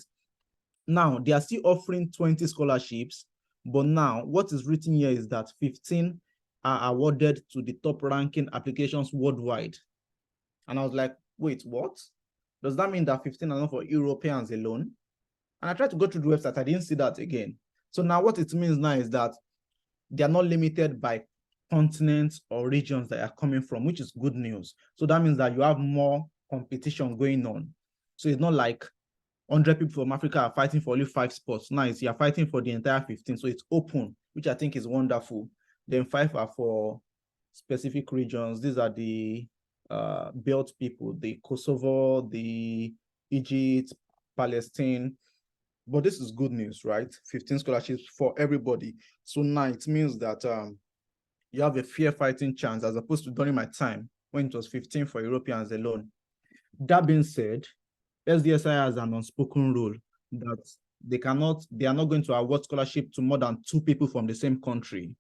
Now they are still offering 20 scholarships, but now what is written here is that 15 are awarded to the top ranking applications worldwide. And I was like, wait, what? Does that mean that 15 are not for Europeans alone? And I tried to go through the website. I didn't see that again. So now what it means now is that they are not limited by continents or regions that are coming from, which is good news. So that means that you have more competition going on. So it's not like 100 people from Africa are fighting for only 5 spots. Nice, you're fighting for the entire 15. So it's open, which I think is wonderful. Then 5 are for specific regions. These are the belt people, the Kosovo, the Egypt, Palestine. But this is good news, right? 15 scholarships for everybody. So now it means that you have a fair fighting chance as opposed to during my time when it was 15 for Europeans alone. That being said, SDSI has an unspoken rule that they are not going to award scholarship to more than 2 people from the same country,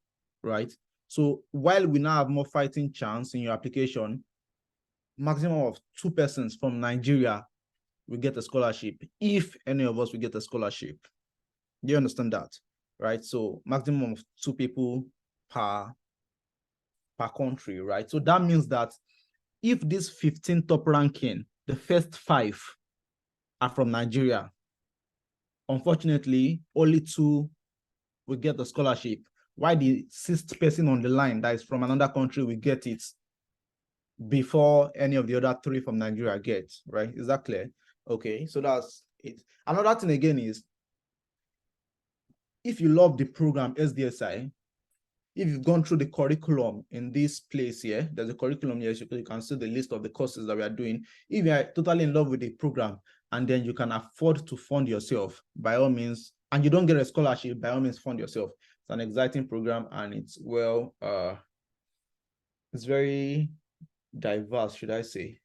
right? So while we now have more fighting chance in your application, maximum of 2 persons from Nigeria will get a scholarship, if any of us will get a scholarship. Do you understand that? Right? So maximum of 2 people per country, right? So that means that if this 15 top ranking, the first 5 are from Nigeria, unfortunately, only 2 will get the scholarship, while the 6th person on the line that is from another country will get it before any of the other 3 from Nigeria get, right? Is that clear? Okay, so that's it. Another thing again is, if you love the program SDSI, if you've gone through the curriculum in this place here, there's a curriculum here, so you can see the list of the courses that we are doing. If you are totally in love with the program and then you can afford to fund yourself, by all means, and you don't get a scholarship, by all means, fund yourself. It's an exciting program and it's it's very diverse, should I say.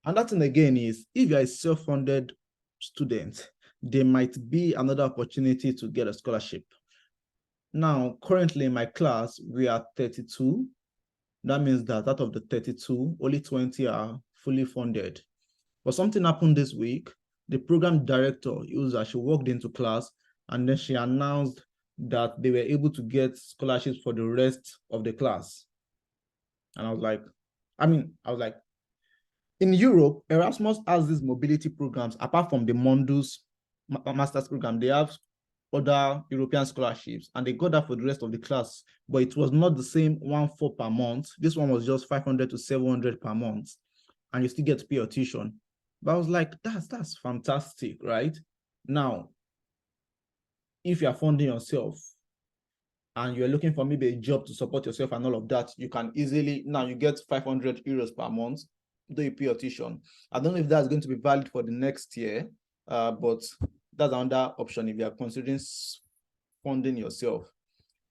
And that thing again is, if you're a self-funded student, there might be another opportunity to get a scholarship. Now, currently in my class, we are 32. That means that out of the 32, only 20 are fully funded. But something happened this week. The program director, she walked into class and then she announced that they were able to get scholarships for the rest of the class. And I was like, in Europe, Erasmus has these mobility programs. Apart from the Mundus master's program, they have other European scholarships, and they got that for the rest of the class, but it was not the same 1,400 per month. This one was just 500 to 700 per month, and you still get to pay your tuition. But I was like, that's fantastic, right? Now, if you're funding yourself and you're looking for maybe a job to support yourself and all of that, you can easily, now you get 500 euros per month, do you pay your tuition. I don't know if that's going to be valid for the next year, but that's another option if you are considering funding yourself.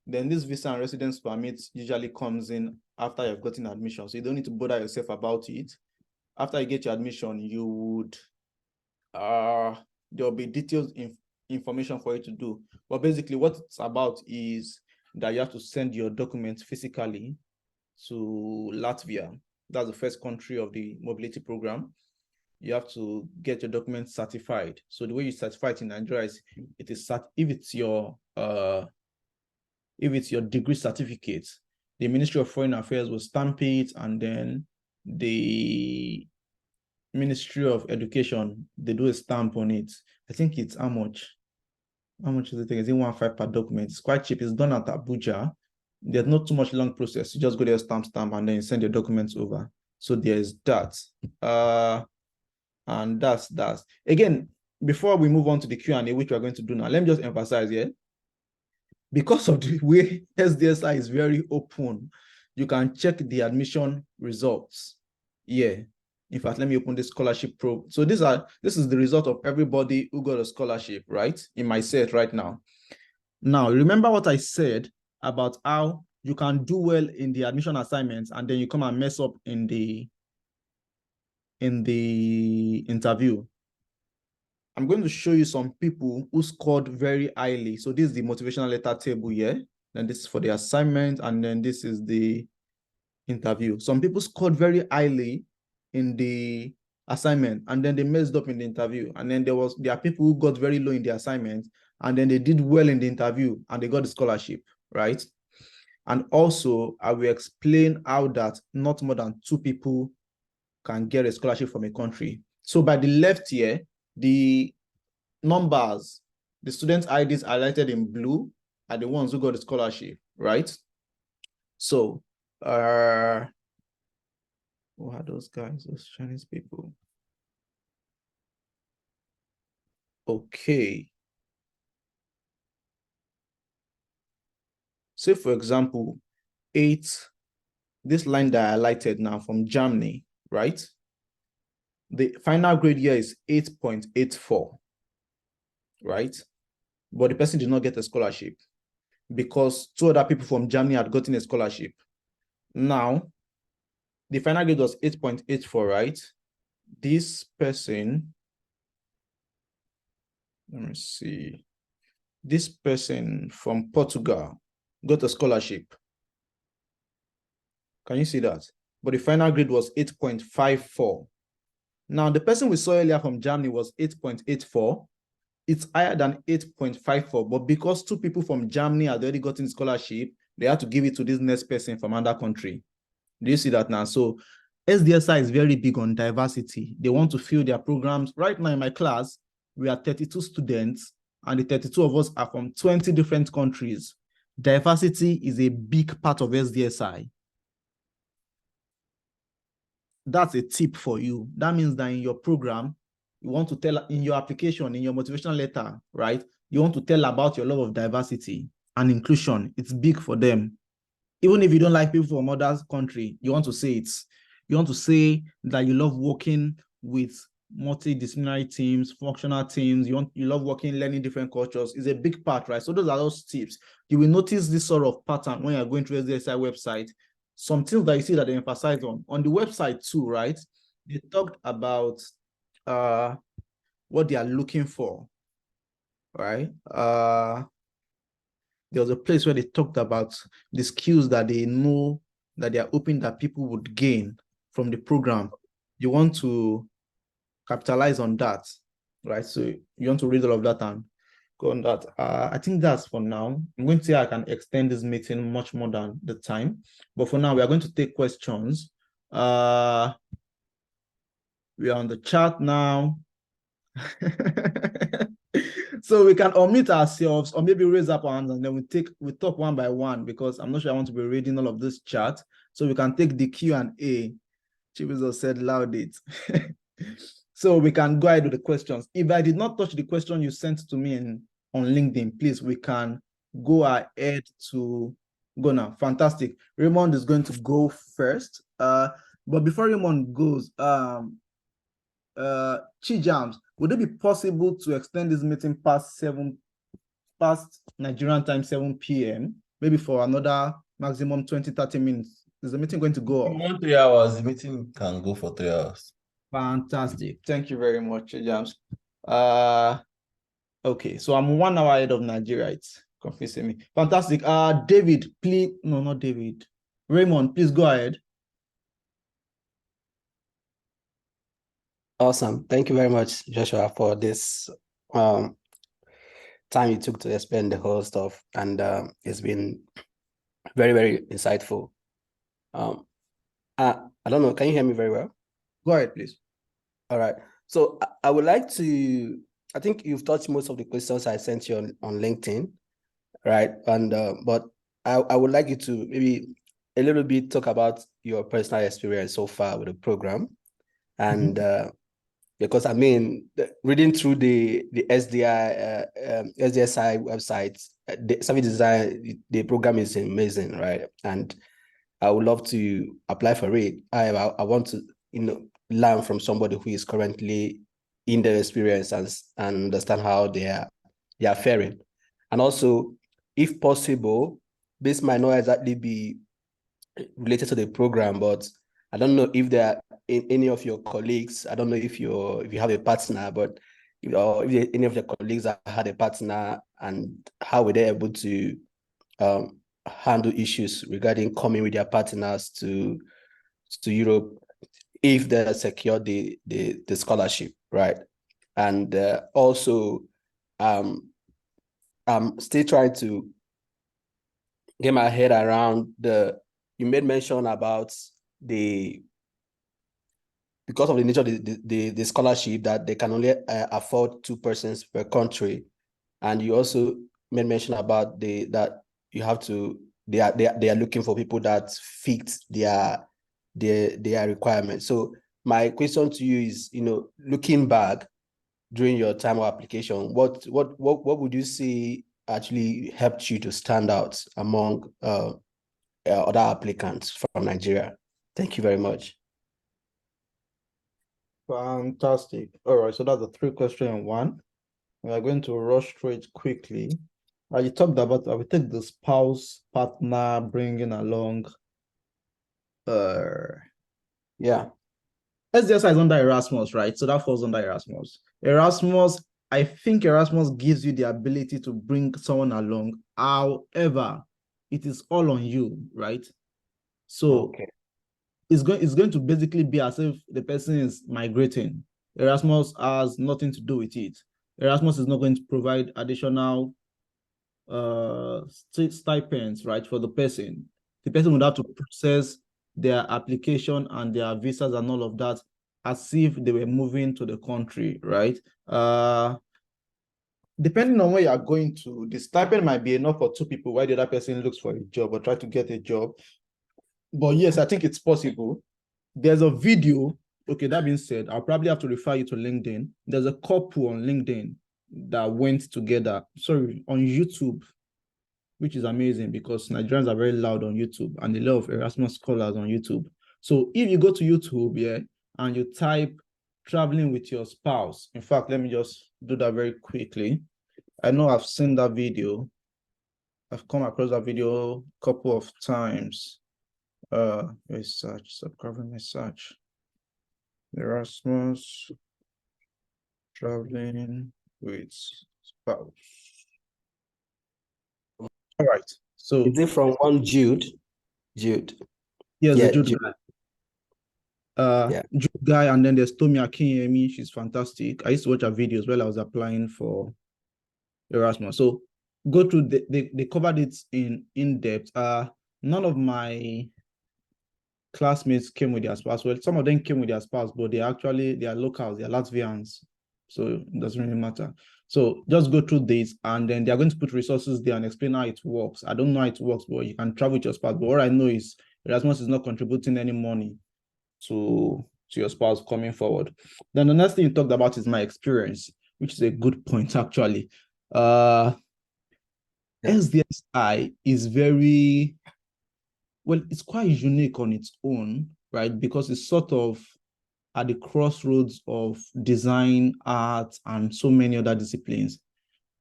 Then this visa and residence permit usually comes in after you've gotten admission, so you don't need to bother yourself about it. After you get your admission, you would there'll be detailed information for you to do. But basically what it's about is that you have to send your documents physically to Latvia. That's the first country of the mobility program. You have to get your documents certified. So the way you certify it in Nigeria is, if it's your degree certificate, the Ministry of Foreign Affairs will stamp it, and then the Ministry of Education, they do a stamp on it. I think it's how much is it? Is it 1.5 per document? It's quite cheap. It's done at Abuja. There's not too much long process. You just go there, stamp, and then you send your documents over. So there's that. And that's again, before we move on to the Q&A, which we're going to do now, let me just emphasize here, because of the way SDSI is very open, you can check the admission results. Yeah. In fact, let me open this scholarship probe. So this is the result of everybody who got a scholarship, right? In my set right now. Now, remember what I said about how you can do well in the admission assignments and then you come and mess up in the interview. I'm going to show you some people who scored very highly. So this is the motivational letter table here. Then this is for the assignment, and then this is the interview. Some people scored very highly in the assignment, and then they messed up in the interview. And then there are people who got very low in the assignment, and then they did well in the interview, and they got the scholarship, right? And also, I will explain how that not more than 2 people can get a scholarship from a country. So by the left here, the numbers, the student IDs highlighted in blue are the ones who got the scholarship, right? So, who are those guys, those Chinese people? Okay. Say, for example, 8, this line that I highlighted now from Germany, right? The final grade here is 8.84, right? But the person did not get a scholarship because 2 other people from Germany had gotten a scholarship. Now, the final grade was 8.84, right? This person, let me see. This person from Portugal got a scholarship. Can you see that? But the final grade was 8.54. Now, the person we saw earlier from Germany was 8.84. It's higher than 8.54, but because 2 people from Germany had already gotten scholarship, they had to give it to this next person from another country. Do you see that now? So SDSI is very big on diversity. They want to fill their programs. Right now in my class, we are 32 students, and the 32 of us are from 20 different countries. Diversity is a big part of SDSI. That's a tip for you. That means that in your program, you want to tell, in your application, in your motivational letter, right? You want to tell about your love of diversity and inclusion. It's big for them. Even if you don't like people from other country, you want to say it. You want to say that you love working with multidisciplinary teams, functional teams. You love working, learning different cultures. It's a big part, right? So those are those tips. You will notice this sort of pattern when you're going through SDSI website. Some things that you see that they emphasize on the website too, right? They talked about what they are looking for, right? There was a place where they talked about the skills that they know that they are hoping that people would gain from the program. You want to capitalize on that, right? So you want to read all of that and go on that. I think that's for now. I'm going to say I can extend this meeting much more than the time, but for now we are going to take questions. We are on the chat now. So we can unmute ourselves or maybe raise up our hands and then we talk one by one, because I'm not sure I want to be reading all of this chat. So we can take the Q&A. Chibuzo said loud it. So we can go ahead with the questions. If I did not touch the question you sent to me on LinkedIn, please, we can go ahead to go now. Fantastic. Raymond is going to go first. But before Raymond goes, Chijams, would it be possible to extend this meeting past Nigerian time, 7 p.m., maybe for another maximum 20-30 minutes? Is the meeting going to go off? 1 3 hours, the meeting can go for 3 hours. Fantastic. Thank you very much, James. Okay, so I'm 1 hour ahead of Nigeria. It's confusing me. Fantastic. David, please. No, not David. Raymond, please go ahead. Awesome. Thank you very much, Joshua, for this time you took to explain the whole stuff. And it's been very, very insightful. I don't know. Can you hear me very well? Go ahead, please. All right. So I would like to, I think you've touched most of the questions I sent you on LinkedIn, right? And but I would like you to maybe a little bit talk about your personal experience so far with the program. And because I mean, reading through the SDSI website, the service design, the program is amazing, right? And I would love to apply for it. I want to, learn from somebody who is currently in their experience and understand how they are faring. And also, if possible, this might not exactly be related to the program, but I don't know if there are any of your colleagues. I don't know if you have a partner, but if any of your colleagues have had a partner, and how were they able to handle issues regarding coming with their partners to Europe if they secure the scholarship, right? And also, I'm still trying to get my head around you made mention about because of the nature of the scholarship, that they can only afford 2 persons per country. And you also made mention about that you have to, they are looking for people that fit their requirements. So my question to you is, looking back during your time of application, what would you say actually helped you to stand out among other applicants from Nigeria? Thank you very much. Fantastic. All right, so that's the 3 question in one. We are going to rush through it quickly. You talked about, I will take the spouse, partner, bringing along. Yeah. SDSI is under Erasmus, right? So that falls under Erasmus. I think Erasmus gives you the ability to bring someone along. However, it is all on you, right? So Okay. it's going to basically be as if the person is migrating. Erasmus has nothing to do with it. Erasmus is not going to provide additional stipends, right, for the person. The person would have to process their application and their visas and all of that as if they were moving to the country, right? Depending on where you are going to, the stipend might be enough for 2 people while the other person looks for a job or try to get a job. But yes, I think it's possible. There's a video. Okay, that being said, I'll probably have to refer you to LinkedIn. There's a couple on LinkedIn that went together, on YouTube, which is amazing because Nigerians are very loud on YouTube and a lot of Erasmus scholars on YouTube. So if you go to YouTube, and you type traveling with your spouse, in fact, let me just do that very quickly. I know I've seen that video. I've come across that video a couple of times. Research, subcovering research. Erasmus traveling with spouse. All right. So is it from one Jude? Jude. Yes, Yeah, the Jude Jude. guy. Jude guy, and then there's Tomi Akinyemi. She's fantastic. I used to watch her videos while I was applying for Erasmus. So go through. They covered it in depth. None of my classmates came with their spouse. Well, some of them came with their spouse, but they are locals. They are Latvians, so it doesn't really matter. So just go through this, and then they are going to put resources there and explain how it works. I don't know how it works, but you can travel with your spouse. But what I know is Erasmus is not contributing any money to your spouse coming forward. Then the next thing you talked about is my experience, which is a good point actually. SDSI is very well, it's quite unique on its own, right? Because it's sort of at the crossroads of design, art, and so many other disciplines.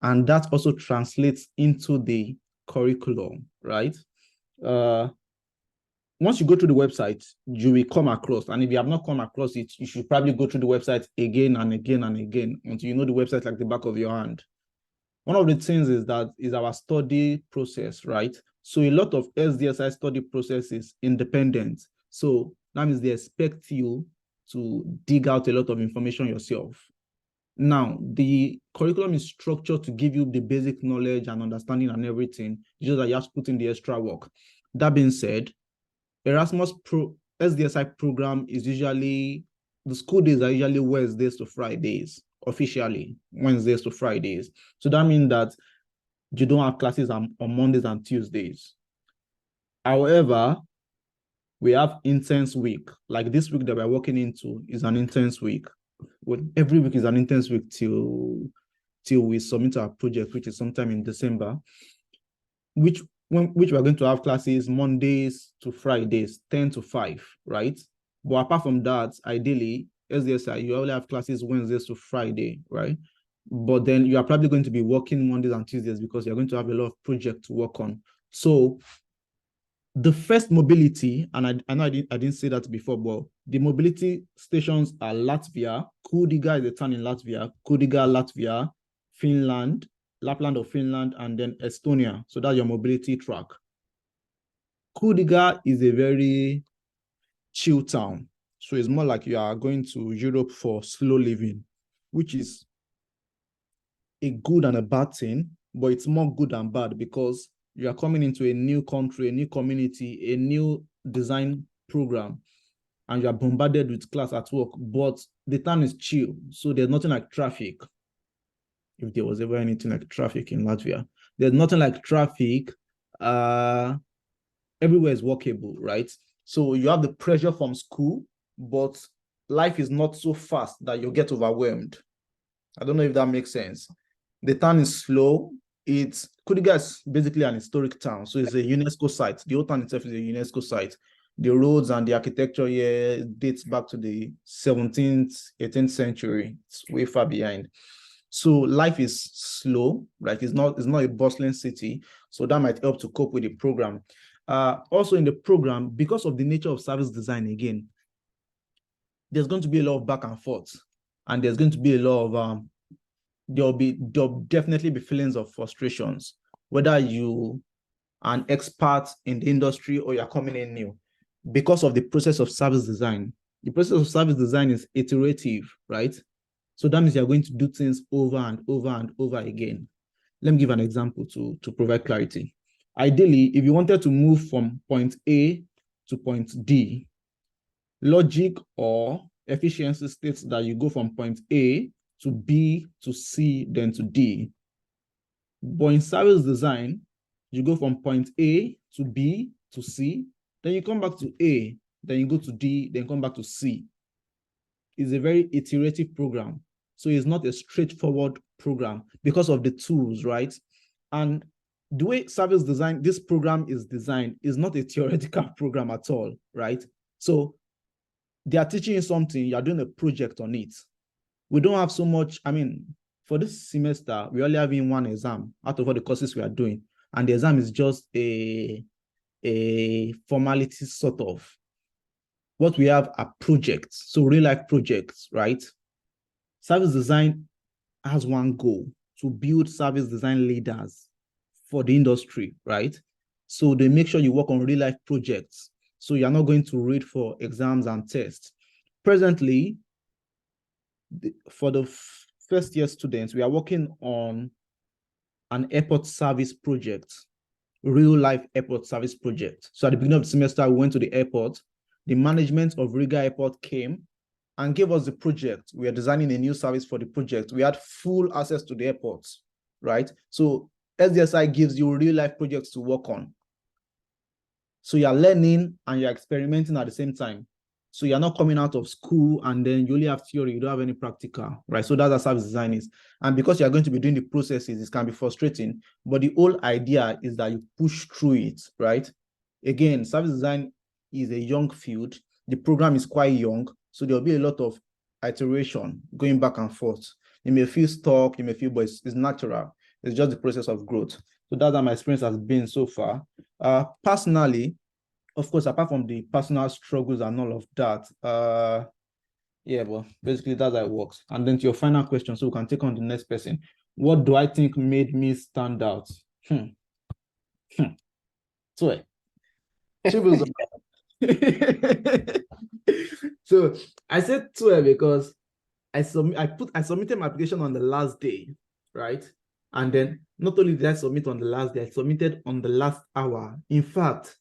And that also translates into the curriculum, right? Once you go to the website, you will come across, and if you have not come across it, you should probably go through the website again and again and again until you know the website like the back of your hand. One of the things is our study process, right? So a lot of SDSI study process is independent. So that means they expect you to dig out a lot of information yourself. Now, the curriculum is structured to give you the basic knowledge and understanding and everything, just that you have to put in the extra work. That being said, SDSI program is usually, the school days are usually Wednesdays to Fridays, officially Wednesdays to Fridays. So that means that you don't have classes on Mondays and Tuesdays. However, we have intense week. Like this week that we're working into is an intense week. Well, every week is an intense week till we submit our project, which is sometime in December, which we're going to have classes Mondays to Fridays, 10 to 5, right? But apart from that, ideally, SDSI, you only have classes Wednesdays to Friday, right? But then you are probably going to be working Mondays and Tuesdays because you're going to have a lot of projects to work on. So the first mobility, and I know I didn't say that before, but the mobility stations are Latvia, Kudiga is a town in Latvia, Kudiga, Latvia, Finland, Lapland of Finland, and then Estonia. So that's your mobility track. Kudiga is a very chill town. So it's more like you are going to Europe for slow living, which is a good and a bad thing, but it's more good than bad because You are coming into a new country, a new community, a new design program, and you are bombarded with class at work, but the town is chill. So there's nothing like traffic. If there was ever anything like traffic in Latvia, there's nothing like traffic. Everywhere is walkable, right? So you have the pressure from school, but life is not so fast that you get overwhelmed. I don't know if that makes sense. The town is slow. It's Kuriga is basically an historic town, so it's a UNESCO site. The whole town itself is a UNESCO site. The roads and the architecture here dates back to the 17th, 18th century. It's way far behind. So life is slow, right? It's not a bustling city, so that might help to cope with the program. Also in the program, because of the nature of service design, again, there's going to be a lot of back and forth, and there's going to be a lot of there'll definitely be feelings of frustrations, whether you are an expert in the industry or you're coming in new, because of the process of service design. The process of service design is iterative, right? So that means you're going to do things over and over and over again. Let me give an example to provide clarity. Ideally, if you wanted to move from point A to point D, logic or efficiency states that you go from point A to B to C, then to D. But in service design, you go from point A to B to C, then you come back to A, then you go to D, then come back to C. It's a very iterative program. So it's not a straightforward program because of the tools, right? And the way service design, this program is designed, is not a theoretical program at all, right? So they are teaching you something, you're doing a project on it. We don't have so much, for this semester, we only have in one exam out of all the courses we are doing. And the exam is just a formality sort of. What we have are projects, so real life projects, right? Service design has one goal: to build service design leaders for the industry, right? So they make sure you work on real life projects. So you're not going to read for exams and tests. Presently, for the first year students, we are working on an airport service project, real life airport service project. So at the beginning of the semester, we went to the airport. The management of Riga Airport came and gave us the project. We are designing a new service for the project. We had full access to the airport, right? So SDSI gives you real life projects to work on. So you're learning and you're experimenting at the same time. So you're not coming out of school and then you only have theory, you don't have any practical, right? So that's how service design is. And because you're going to be doing the processes, it can be frustrating, but the whole idea is that you push through it, right? Again, service design is a young field. The program is quite young, so there'll be a lot of iteration going back and forth. You may feel stuck, you may feel, but it's natural. It's just the process of growth. So that's how my experience has been so far. Personally, of course, apart from the personal struggles and all of that, well, basically that's how it works. And then to your final question, so we can take on the next person. What do I think made me stand out? So, so I said 12 because I submitted my application on the last day, right? And then not only did I submit on the last day, I submitted on the last hour. In fact,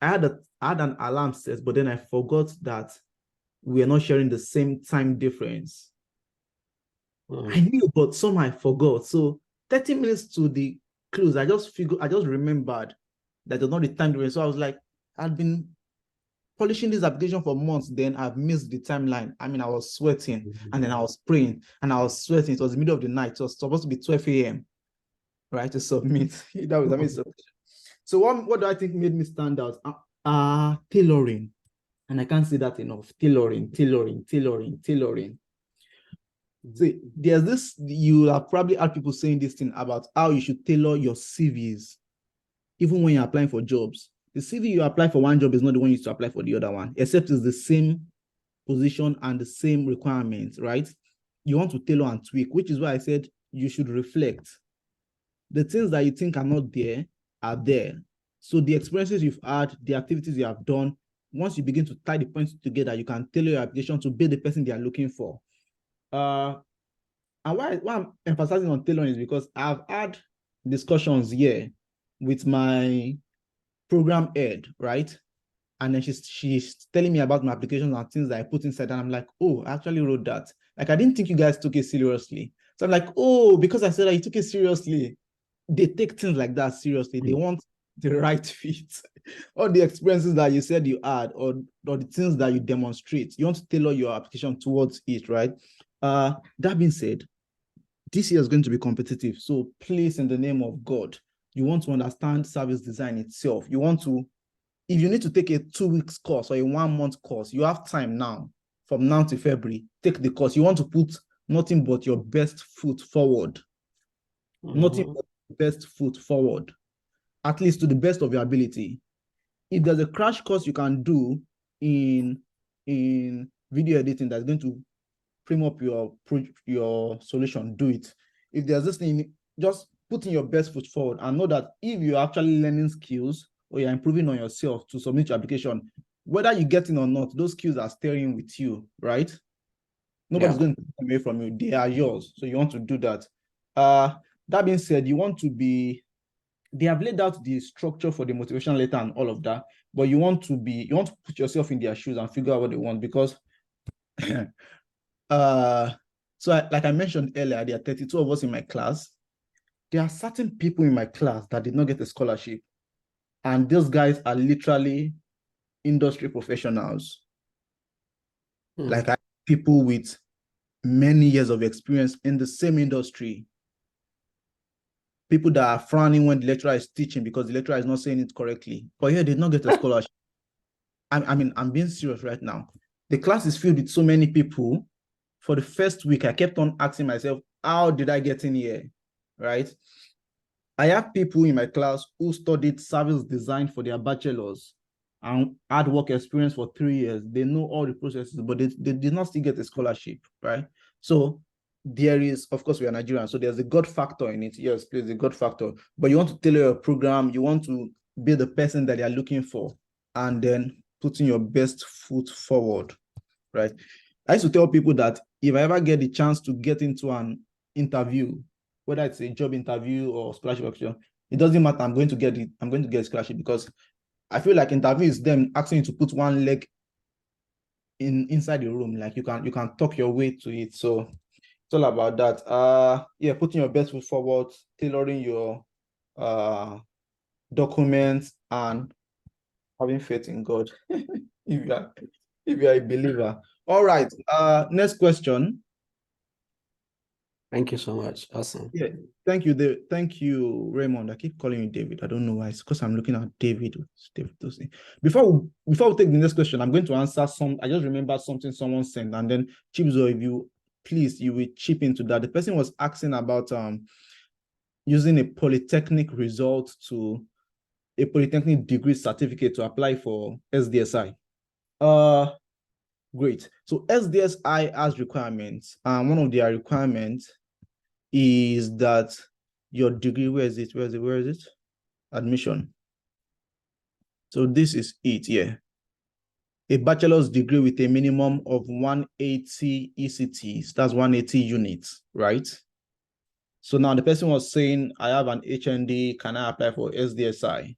I had an alarm set, but then I forgot that we are not sharing the same time difference. I knew, but somehow I forgot. So 30 minutes to the close, I just remembered that was not the time difference. So I was like, I've been polishing this application for months, then I've missed the timeline. I was sweating, and then I was praying, and I was sweating. It was the middle of the night. It was supposed to be 12 a.m., right, to submit. So what do I think made me stand out? Tailoring. And I can't say that enough. Tailoring. See, there's this, you have probably heard people saying this thing about how you should tailor your CVs, even when you're applying for jobs. The CV you apply for one job is not the one you used to apply for the other one, except it's the same position and the same requirements, right? You want to tailor and tweak, which is why I said you should reflect. The things that you think are not there are there. So the experiences you've had, the activities you have done, once you begin to tie the points together, you can tailor your application to be the person they are looking for. And why I'm emphasizing on tailoring is because I've had discussions here with my program head, right? And then she's telling me about my applications and things that I put inside, and I'm like, oh, I actually wrote that. Like, I didn't think you guys took it seriously. So I'm like, oh, because I said that you took it seriously, they take things like that seriously. They want the right fit. All the experiences that you said you had, or the things that you demonstrate, you want to tailor your application towards it, right? That being said, this year is going to be competitive. So please, in the name of God, you want to understand service design itself. You want to, if you need to take a 2 weeks course or a 1 month course, you have time now, from now to February, take the course. You want to put nothing but your best foot forward. Nothing but best foot forward, at least to the best of your ability. If there's a crash course you can do in video editing that's going to frame up your solution, do it. If there's this thing, just put in your best foot forward and know that if you're actually learning skills or you're improving on yourself to submit your application, whether you get in or not, those skills are staying with you, right? Nobody's going to take them away from you. They are yours. So you want to do that. That being said, they have laid out the structure for the motivation letter and all of that, but you want to put yourself in their shoes and figure out what they want, because like I mentioned earlier, there are 32 of us in my class. There are certain people in my class that did not get a scholarship, and those guys are literally industry professionals. Like, I have people with many years of experience in the same industry. People that are frowning when the lecturer is teaching because the lecturer is not saying it correctly. But yeah, they did not get a scholarship. I mean, I'm being serious right now. The class is filled with so many people. For the first week, I kept on asking myself, how did I get in here, right? I have people in my class who studied service design for their bachelors and had work experience for 3 years. They know all the processes, but they did not still get a scholarship, right? So there is, of course, we are Nigerian, so there's a God factor in it. Yes, there's a God factor. But you want to tailor your program, you want to be the person that you're looking for, and then putting your best foot forward, right? I used to tell people that if I ever get the chance to get into an interview, whether it's a job interview or scholarship option, it doesn't matter. I'm going to get it. I'm going to get a scholarship, because I feel like interview is them asking you to put one leg inside the room. Like, you can talk your way to it. So it's all about that. Yeah, putting your best foot forward, tailoring your documents, and having faith in God. if you are a believer. All right. Next question. Thank you so much. Awesome. Yeah, thank you, Raymond. I keep calling you David. I don't know why. It's because I'm looking at David. Before we take the next question, I'm going to answer some. I just remembered something someone sent, and then Chibzo, if you please, you will chip into that. The person was asking about using a polytechnic result to a polytechnic degree certificate to apply for SDSI. Great. So SDSI has requirements, and one of their requirements is that your degree, where is it? Admission. So this is it, yeah. A bachelor's degree with a minimum of 180 ECTs, that's 180 units, right? So now the person was saying, I have an HND, can I apply for SDSI?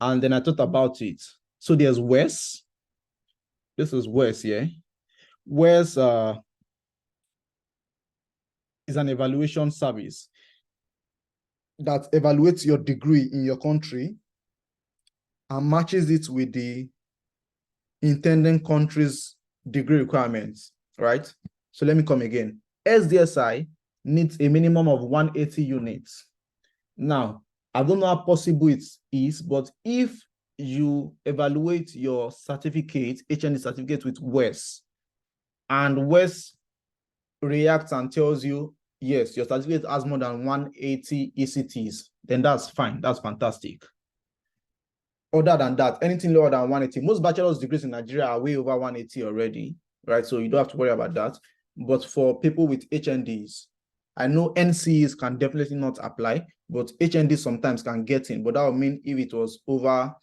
And then I thought about it. So there's WES. This is WES, yeah. WES is an evaluation service that evaluates your degree in your country and matches it with the intending country's degree requirements, right? So let me come again. SDSI needs a minimum of 180 units. Now, I don't know how possible it is, but if you evaluate your certificate, HND certificate with WES, and WES reacts and tells you, yes, your certificate has more than 180 ECTs, then that's fine. That's fantastic. Other than that, anything lower than 180, most bachelor's degrees in Nigeria are way over 180 already, right? So you don't have to worry about that. But for people with HNDs, I know NCs can definitely not apply, but HNDs sometimes can get in. But that would mean if it was over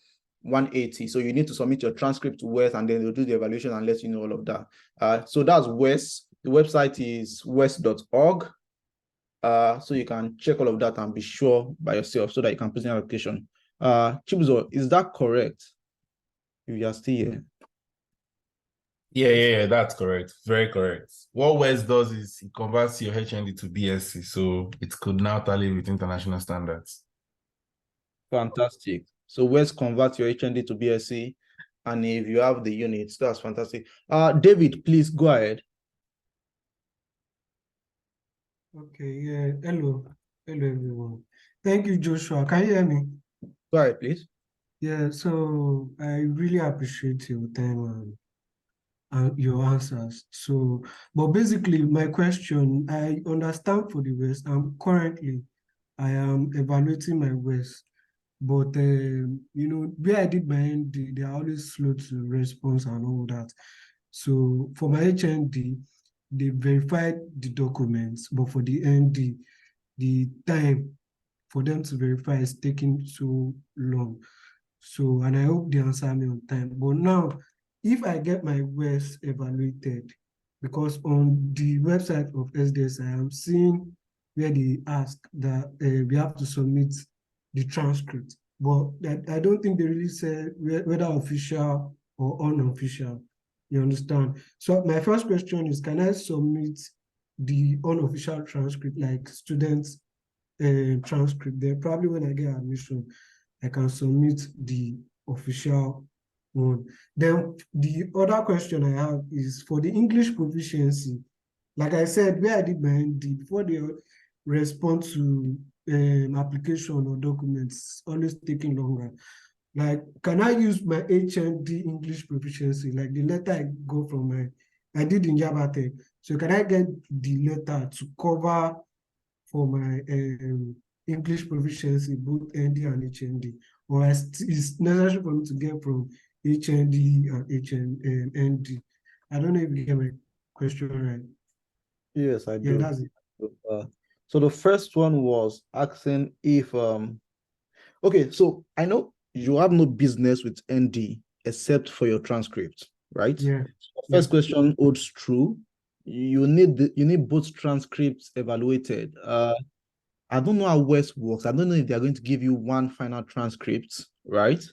180, so you need to submit your transcript to WES, and then they'll do the evaluation and let you know all of that. So that's WES. The website is wes.org. So you can check all of that and be sure by yourself so that you can present your application. Chibuzo, is that correct? If you are still here. Yeah, that's correct. Very correct. What WES does is it converts your HND to BSc, so it could now tally with international standards. Fantastic. So WES convert your HND to BSc, and if you have the units, that's fantastic. David, please go ahead. Okay, yeah. Hello. Hello, everyone. Thank you, Joshua. Can you hear me? Go ahead, please. Yeah, so I really appreciate your time and your answers. So, but basically, my question, I understand for the West, I am evaluating my West, but where I did my ND, they are always slow to response and all that. So for my HND, they verified the documents, but for the ND, the time for them to verify is taking so long. So, and I hope they answer me on time. But now, if I get my West evaluated, because on the website of SDS, I am seeing where they ask that we have to submit the transcript. But I don't think they really say whether official or unofficial. You understand? So my first question is, can I submit the unofficial transcript, like students' transcript? Then probably when I get admission, I can submit the official one. Then the other question I have is for the English proficiency. Like I said, where I did my ND, before they respond to application or documents, always taking longer. Like, can I use my HND English proficiency, like the letter I go from I did in Yabate. So can I get the letter to cover for my English proficiency, both ND and HND? Or it's necessary for me to get from HND and ND? I don't know if you get my question right. Yes, I Yeah, do. that's it. So the first one was asking if okay, so I know you have no business with ND except for your transcript, right? Yeah. First question holds true. You need both transcripts evaluated. I don't know how West works. I don't know if they're going to give you one final transcript, right?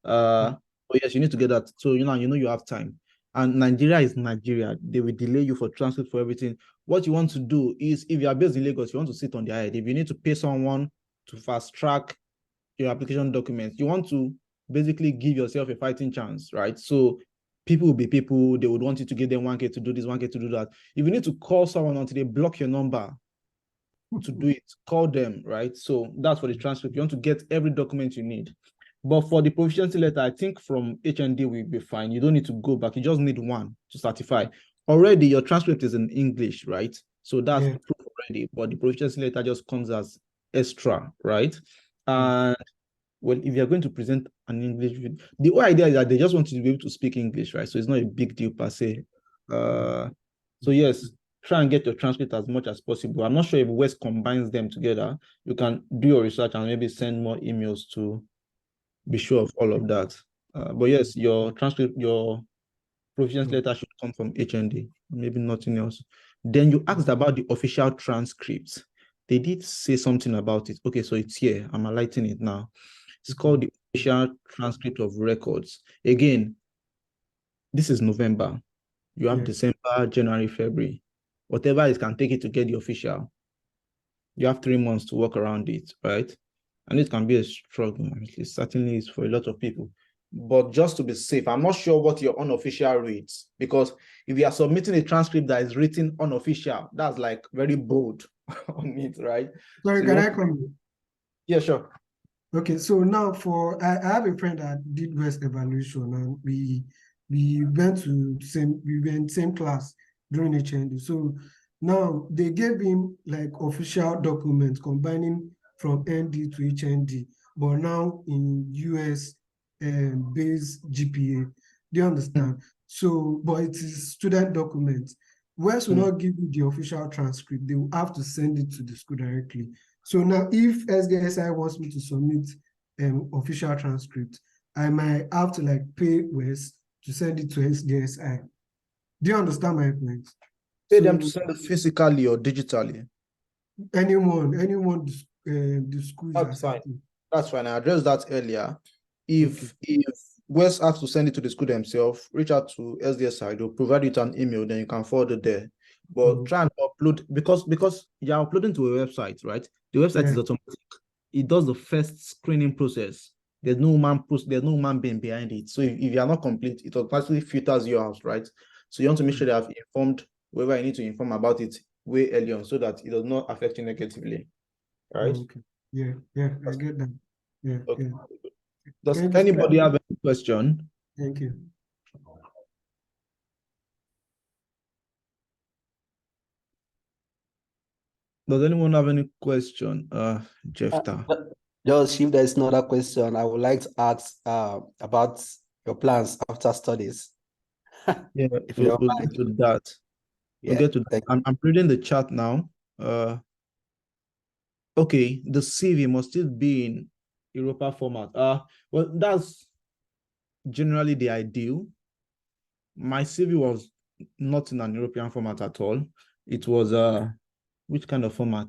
But yes, you need to get that. So you know you have time. And Nigeria is Nigeria. They will delay you for transcript for everything. What you want to do is, if you are based in Lagos, you want to sit on the head. If you need to pay someone to fast track your application documents, you want to basically give yourself a fighting chance, right? So people will be people. They would want you to give them 1K to do this, 1K to do that. If you need to call someone until they block your number to do it, call them, right? So that's for the transcript. You want to get every document you need. But for the proficiency letter, I think from HND will be fine. You don't need to go back. You just need one to certify. Already your transcript is in English, right? So that's proof already. But the proficiency letter just comes as extra, right? And well, if you're going to present an English, the whole idea is that they just want you to be able to speak English, right? So it's not a big deal per se. So yes, try and get your transcript as much as possible. I'm not sure if West combines them together. You can do your research and maybe send more emails to be sure of all of that. But yes, your transcript, your proficiency letter should come from HND, maybe nothing else. Then you asked about the official transcripts. They did say something about it. Okay, so it's here. I'm highlighting it now. It's called the official transcript of records. Again, this is November. You have December, January, February. Whatever it can take it to get the official. You have 3 months to work around it, right? And it can be a struggle. It certainly is for a lot of people. But just to be safe, I'm not sure what your unofficial reads, because if you are submitting a transcript that is written unofficial, that's like very bold on it, right? Sorry, So can I come in? Yeah, sure. Okay, so now I have a friend that did West evaluation, and we went to same class during HND. So now they gave him like official documents combining from ND to HND, but now in US based GPA. Do you understand? So, but it is student documents. West will not give you the official transcript. They will have to send it to the school directly. So now, if SDSI wants me to submit official transcript, I might have to like pay West to send it to SDSI. Do you understand my point? Pay them to send it physically or digitally. anyone, the school is That's fine. accepting. That's fine. I addressed that earlier. If West has to send it to the school themselves, reach out to SDSI, they'll provide you with an email, then you can forward it there. But try and upload because you're uploading to a website, right? The website is automatic. It does the first screening process. There's no man being behind it. So if you are not complete, it automatically filters you out, right? So you want to make sure they have informed whoever you need to inform about it way early on so that it does not affect you negatively. Right? Okay. Yeah, I get that. Yeah, Okay. yeah. Does Thank you. anybody have any question? Thank you. Does anyone have any question? Jefta. Just if there's another question, I would like to ask about your plans after studies. Yeah, If you we'll don't get mind. to that. We'll Yeah, get to that. I'm reading the chat now. Okay, the CV must still be in Europa format. Well, that's generally the ideal. My CV was not in an European format at all. It was which kind of format?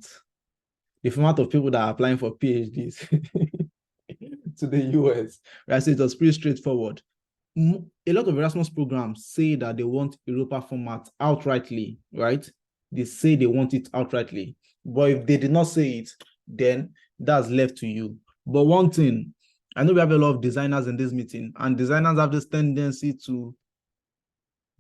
The format of people that are applying for PhDs to the US. Right, so it was pretty straightforward. A lot of Erasmus programs say that they want Europa format outrightly, right? They say they want it outrightly. But if they did not say it, then that's left to you. But one thing, I know we have a lot of designers in this meeting, and designers have this tendency to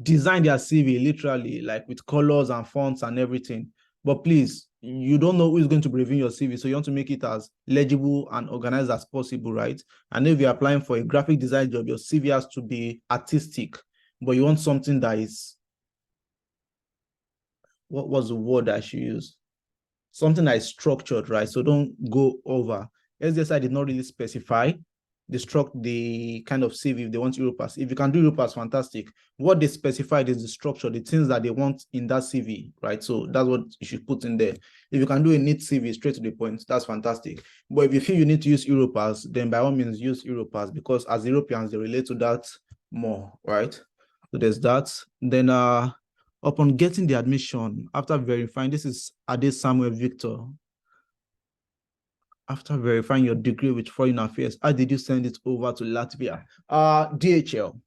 design their CV literally, like with colors and fonts and everything. But please, you don't know who is going to be reviewing your CV, so you want to make it as legible and organized as possible, right? And if you're applying for a graphic design job, your CV has to be artistic, but you want something that is, what was the word I should use? Something that is structured, right? So don't go over. SDSI did not really specify the kind of CV if they want Europass. If you can do Europass, fantastic. What they specified is the structure, the things that they want in that CV, right? So that's what you should put in there. If you can do a neat CV straight to the point, that's fantastic. But if you feel you need to use Europass, then by all means use Europass, because as Europeans, they relate to that more, right? So there's that. Then upon getting the admission, after verifying, this is Ade Samuel Victor. After verifying your degree with foreign affairs, how did you send it over to Latvia? DHL.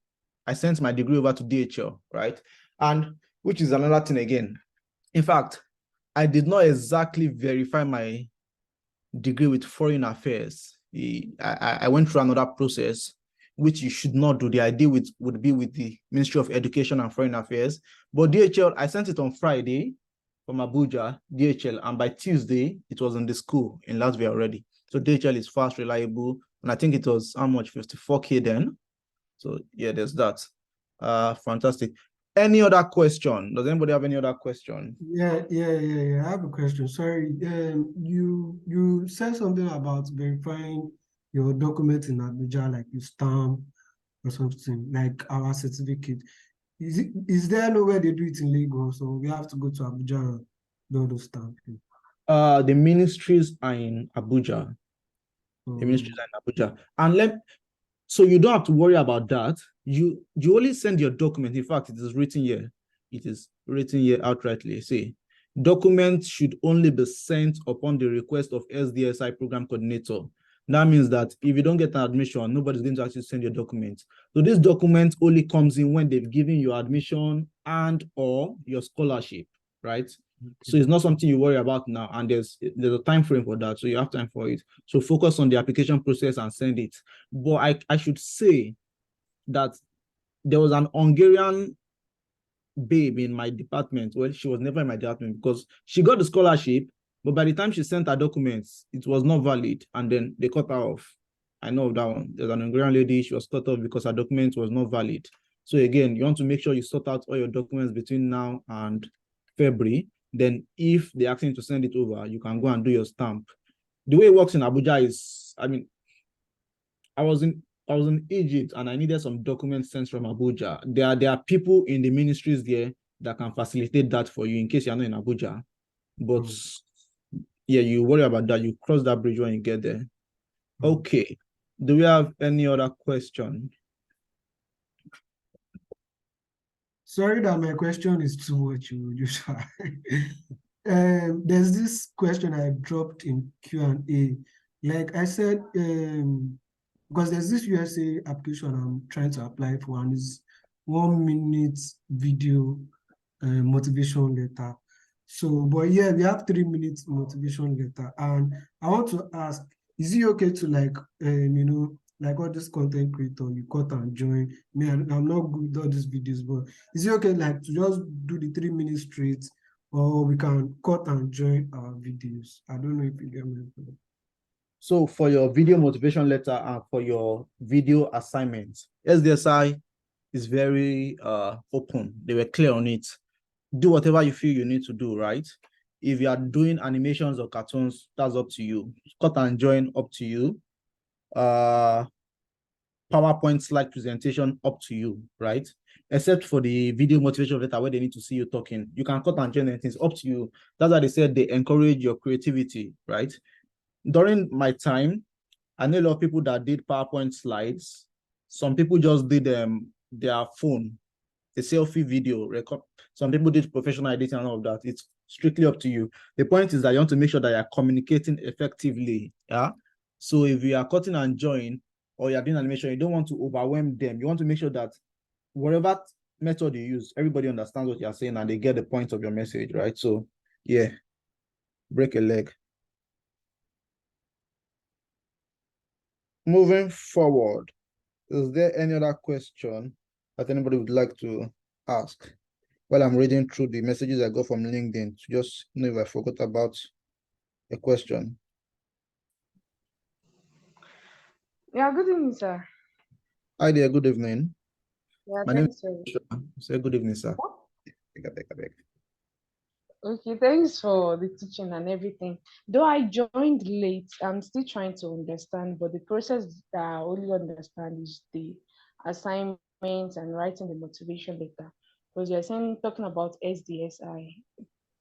I sent my degree over to DHL, right? And which is another thing again. In fact, I did not exactly verify my degree with foreign affairs. I went through another process, which you should not do. The idea would be with the Ministry of Education and Foreign Affairs. But DHL, I sent it on Friday from Abuja, DHL, and by Tuesday, it was in the school in Latvia already. So DHL is fast, reliable, and I think it was how much, 54K then. So yeah, there's that. Fantastic. Any other question? Does anybody have any other question? Yeah. I have a question. Sorry, you said something about verifying your documents in Abuja, like you stamp or something, like our certificate. Is there no way they do it in Lagos, so we have to go to Abuja and do those stamping? The ministries are in Abuja. The ministries are in Abuja. And so you don't have to worry about that. You only send your document. In fact, it is written here. It is written here outrightly. See, documents should only be sent upon the request of SDSI program coordinator. That means that if you don't get an admission, nobody's going to actually send your documents. So this document only comes in when they've given you admission and or your scholarship, right? Okay. So it's not something you worry about now, and there's a time frame for that, so you have time for it. So focus on the application process and send it. But I should say that there was an Hungarian babe in my department. Well, she was never in my department because she got the scholarship, but by the time she sent her documents, it was not valid, and then they cut her off. I know of that one. There's an Hungarian lady, she was cut off because her document was not valid. So again, you want to make sure you sort out all your documents between now and February. Then if they ask you to send it over, you can go and do your stamp. The way it works in Abuja is, I mean, I was in Egypt and I needed some documents sent from Abuja. There are people in the ministries there that can facilitate that for you in case you're not in Abuja. But yeah, you worry about that. You cross that bridge when you get there. Okay. Do we have any other question? Sorry that my question is too much, Joshua. There's this question I dropped in Q&A. Like I said, because there's this USA application I'm trying to apply for, and it's 1 minute video motivation letter. So, but yeah, we have 3 minutes motivation letter, and I want to ask, is it okay to like, like all this content creator, you cut and join? I'm not good with all these videos, but is it okay like to just do the 3 minutes straight, or we can cut and join our videos? I don't know if you get my point. So for your video motivation letter and for your video assignment, SDSI is very open. They were clear on it. Do whatever you feel you need to do, right? If you are doing animations or cartoons, that's up to you. Cut and join, up to you. PowerPoint slide presentation, up to you, right? Except for the video motivation letter where they need to see you talking. You can cut and join anything, it's up to you. That's why they said they encourage your creativity, right? During my time, I know a lot of people that did PowerPoint slides. Some people just did their phone, a selfie video record. Some people did professional editing and all of that. It's strictly up to you. The point is that you want to make sure that you're communicating effectively. Yeah. So if you are cutting and join or you're doing animation, you don't want to overwhelm them. You want to make sure that whatever method you use, everybody understands what you're saying and they get the point of your message, right? So yeah, break a leg. Moving forward, is there any other question that anybody would like to ask? While I'm reading through the messages I got from LinkedIn, to just know if I forgot about a question. Yeah, good evening, sir. Hi there, good evening. Yeah, My name is thanks. Say good evening, sir. Okay, thanks for the teaching and everything. Though I joined late, I'm still trying to understand, but the process that I only understand is the assignments and writing the motivation letter. Because you're saying talking about SDSI,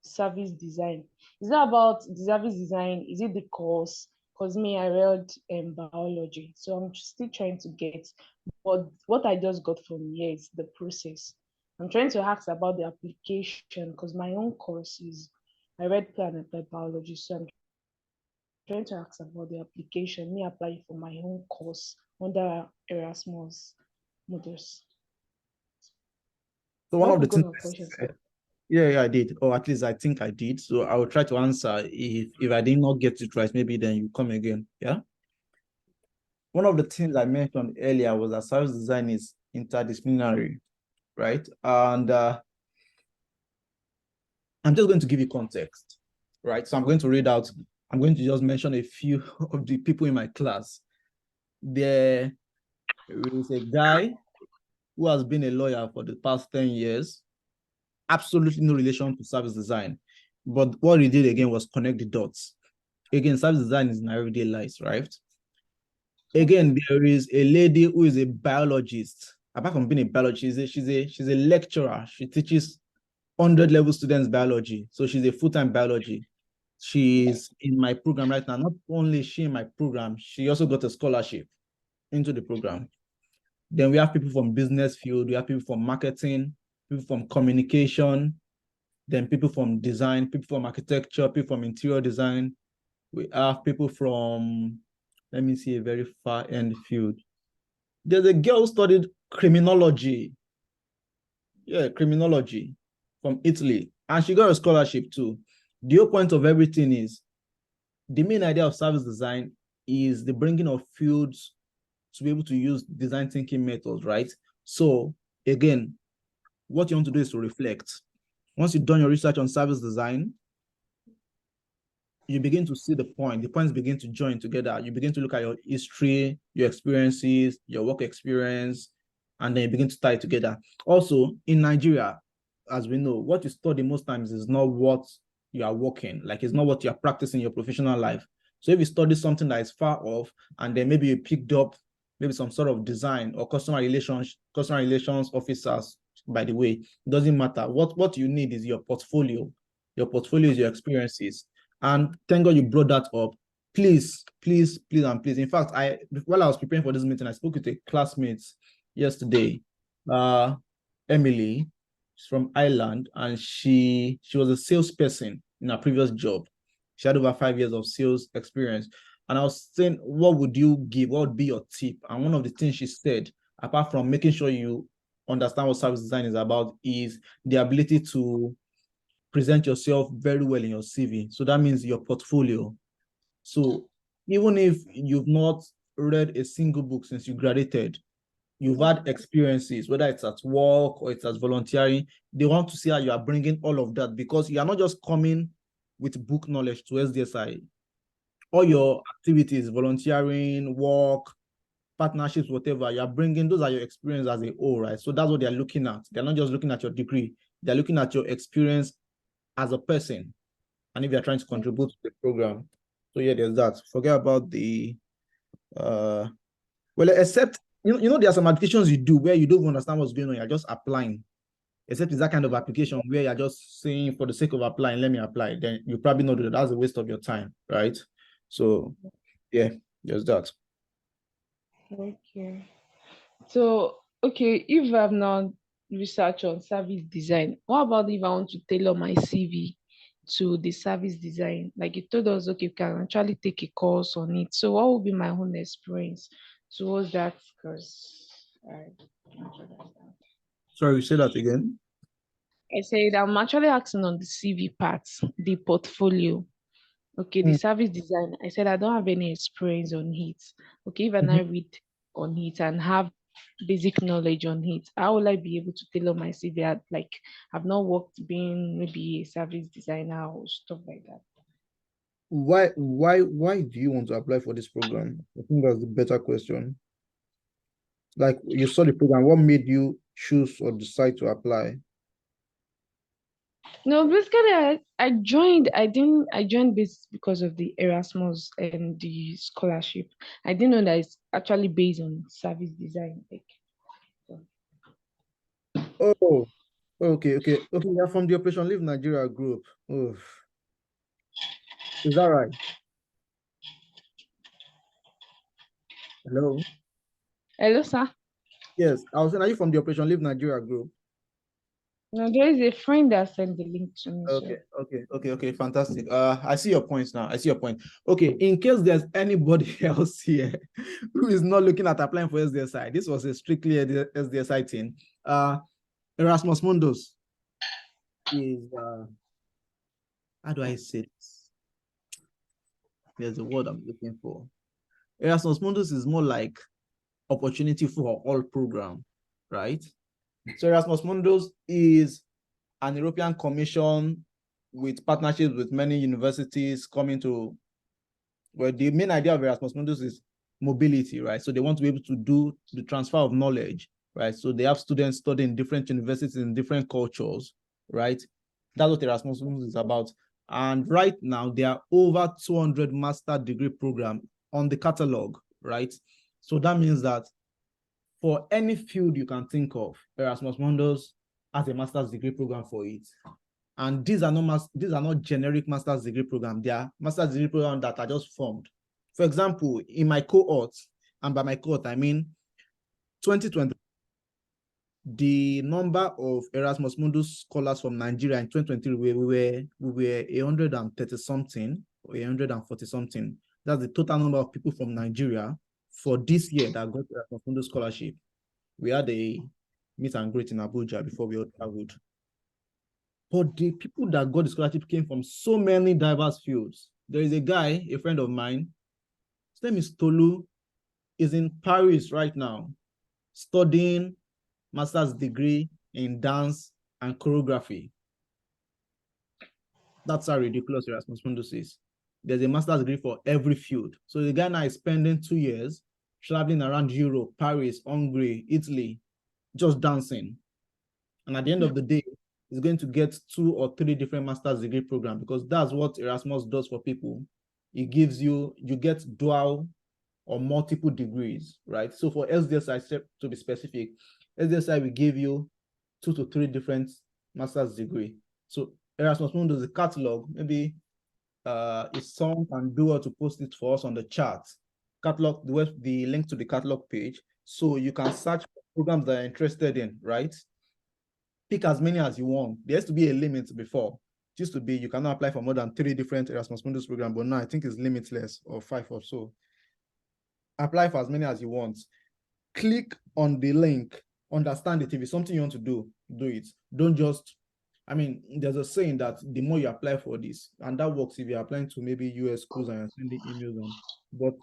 service design. Is that about the service design? Is it the course? Because me, I read biology, so I'm still trying to get. But what I just got from here is the process. I'm trying to ask about the application because my own course is I read plan and applied biology, so I'm trying to ask about the application. Me apply for my own course under Erasmus Mundus. So one of the Good things, questions. yeah, I did, or at least I think I did. So I will try to answer. If I did not get it right, maybe then you come again. Yeah. One of the things I mentioned earlier was that service design is interdisciplinary, right? And I'm just going to give you context, right? So I'm going to read out, I'm going to just mention a few of the people in my class. There is a guy who has been a lawyer for the past 10 years, absolutely no relation to service design. But what he did again was connect the dots. Again, service design is in everyday life, right? Again, there is a lady who is a biologist. Apart from being a biologist, she's a lecturer. She teaches 100 level students biology. So she's a full-time biology. She's in my program right now. Not only is she in my program, she also got a scholarship into the program. Then we have people from business field, we have people from marketing, people from communication, then people from design, people from architecture, people from interior design. We have people from, let me see, a very far end field. There's a girl who studied criminology. Yeah, criminology from Italy. And she got a scholarship too. The whole point of everything is the main idea of service design is the bringing of fields to be able to use design thinking methods, right? So again, what you want to do is to reflect. Once you've done your research on service design, you begin to see the points begin to join together. You begin to look at your history, your experiences, your work experience, and then you begin to tie it together. Also, in Nigeria, as we know, what you study most times is not what you are working, like it's not what you are practicing in your professional life. So if you study something that is far off, and then maybe you picked up maybe some sort of design or customer relations officers, by the way, it doesn't matter. What you need is your portfolio. Your portfolio is your experiences. And thank God you brought that up. Please, please, please, and please. In fact, while I was preparing for this meeting, I spoke with a classmate yesterday, Emily. She's from Ireland, and she was a salesperson in her previous job. She had over 5 years of sales experience. And I was saying, what would you give? What would be your tip? And one of the things she said, apart from making sure you understand what service design is about, is the ability to present yourself very well in your CV. So that means your portfolio. So even if you've not read a single book since you graduated, you've had experiences, whether it's at work or it's at volunteering, they want to see how you are bringing all of that, because you are not just coming with book knowledge to SDSI. All your activities, volunteering, work, partnerships, whatever, you are bringing, those are your experience as a whole, right? So that's what they're looking at. They're not just looking at your degree. They're looking at your experience as a person, and if you're trying to contribute to the program. So yeah, there's that. Forget about the well, except you know there are some applications you do where you don't understand what's going on, you're just applying. Except it's that kind of application where you're just saying, for the sake of applying, let me apply. Then you probably not do that. That's a waste of your time, right? So yeah, there's that. Okay. So, okay, if I've not researched on service design, what about if I want to tailor my CV to the service design? Like you told us, okay, you can actually take a course on it. So, what would be my own experience towards that? Because I don't understand. Sorry, say that again. I said I'm actually asking on the CV part, the portfolio. Okay, the service design. I said I don't have any experience on it. Okay, if I read on it and have basic knowledge on it, how will I be able to tailor my CV? Like I've not worked being maybe a service designer or stuff like that. Why do you want to apply for this program? I think that's the better question. Like, you saw the program, what made you choose or decide to apply? No, basically I joined. I joined this because of the Erasmus and the scholarship. I didn't know that it's actually based on service design. Like, so. Oh, okay. You're from the Operation Leave Nigeria group. Oh, is that right? Hello? Hello, sir. Yes, I was saying, are you from the Operation Leave Nigeria group? No, there is a friend that sent the link to me. Okay, fantastic. I see your points now. I see your point. Okay, in case there's anybody else here who is not looking at applying for SDSI, this was a strictly SDSI thing. Erasmus Mundus is how do I say this? There's a word I'm looking for. Erasmus Mundus is more like opportunity for all program, right? So Erasmus Mundus is an European Commission with partnerships with many universities coming to, well, the main idea of Erasmus Mundus is mobility, right? So they want to be able to do the transfer of knowledge, right? So they have students studying in different universities in different cultures, right? That's what Erasmus Mundus is about. And right now, there are over 200 master degree programs on the catalog, right? So that means that for any field you can think of, Erasmus Mundus has a master's degree program for it. And these are not generic master's degree programs. They are master's degree programs that are just formed. For example, in my cohort, and by my cohort, I mean 2020, the number of Erasmus Mundus scholars from Nigeria in 2023, we were 130 something or 140 something. That's the total number of people from Nigeria for this year that got Erasmus Mundus scholarship. We had a meet and greet in Abuja before we all traveled. But the people that got the scholarship came from so many diverse fields. There is a guy, a friend of mine, his name is Tolu, is in Paris right now, studying master's degree in dance and choreography. That's how ridiculous Erasmus Mundus is. There's a master's degree for every field. So the guy now is spending 2 years traveling around Europe, Paris, Hungary, Italy, just dancing. And at the end of the day, he's going to get 2 or 3 different master's degree programs, because that's what Erasmus does for people. It gives you get dual or multiple degrees, right? So for SDSI, to be specific, SDSI will give you 2 to 3 different master's degree. So Erasmus Mundus, the catalog, maybe if someone can do it to post it for us on the chat, catalog, the link to the catalog page, so you can search for programs that you're interested in, right? Pick as many as you want. There has to be a limit before. used to be you cannot apply for more than 3 different Erasmus Mundus programs, but now I think it's limitless, or 5 or so. Apply for as many as you want. Click on the link, understand it. If it's something you want to do it. Don't just, I mean, there's a saying that the more you apply for this, and that works if you're applying to maybe US schools and you're sending emails on, but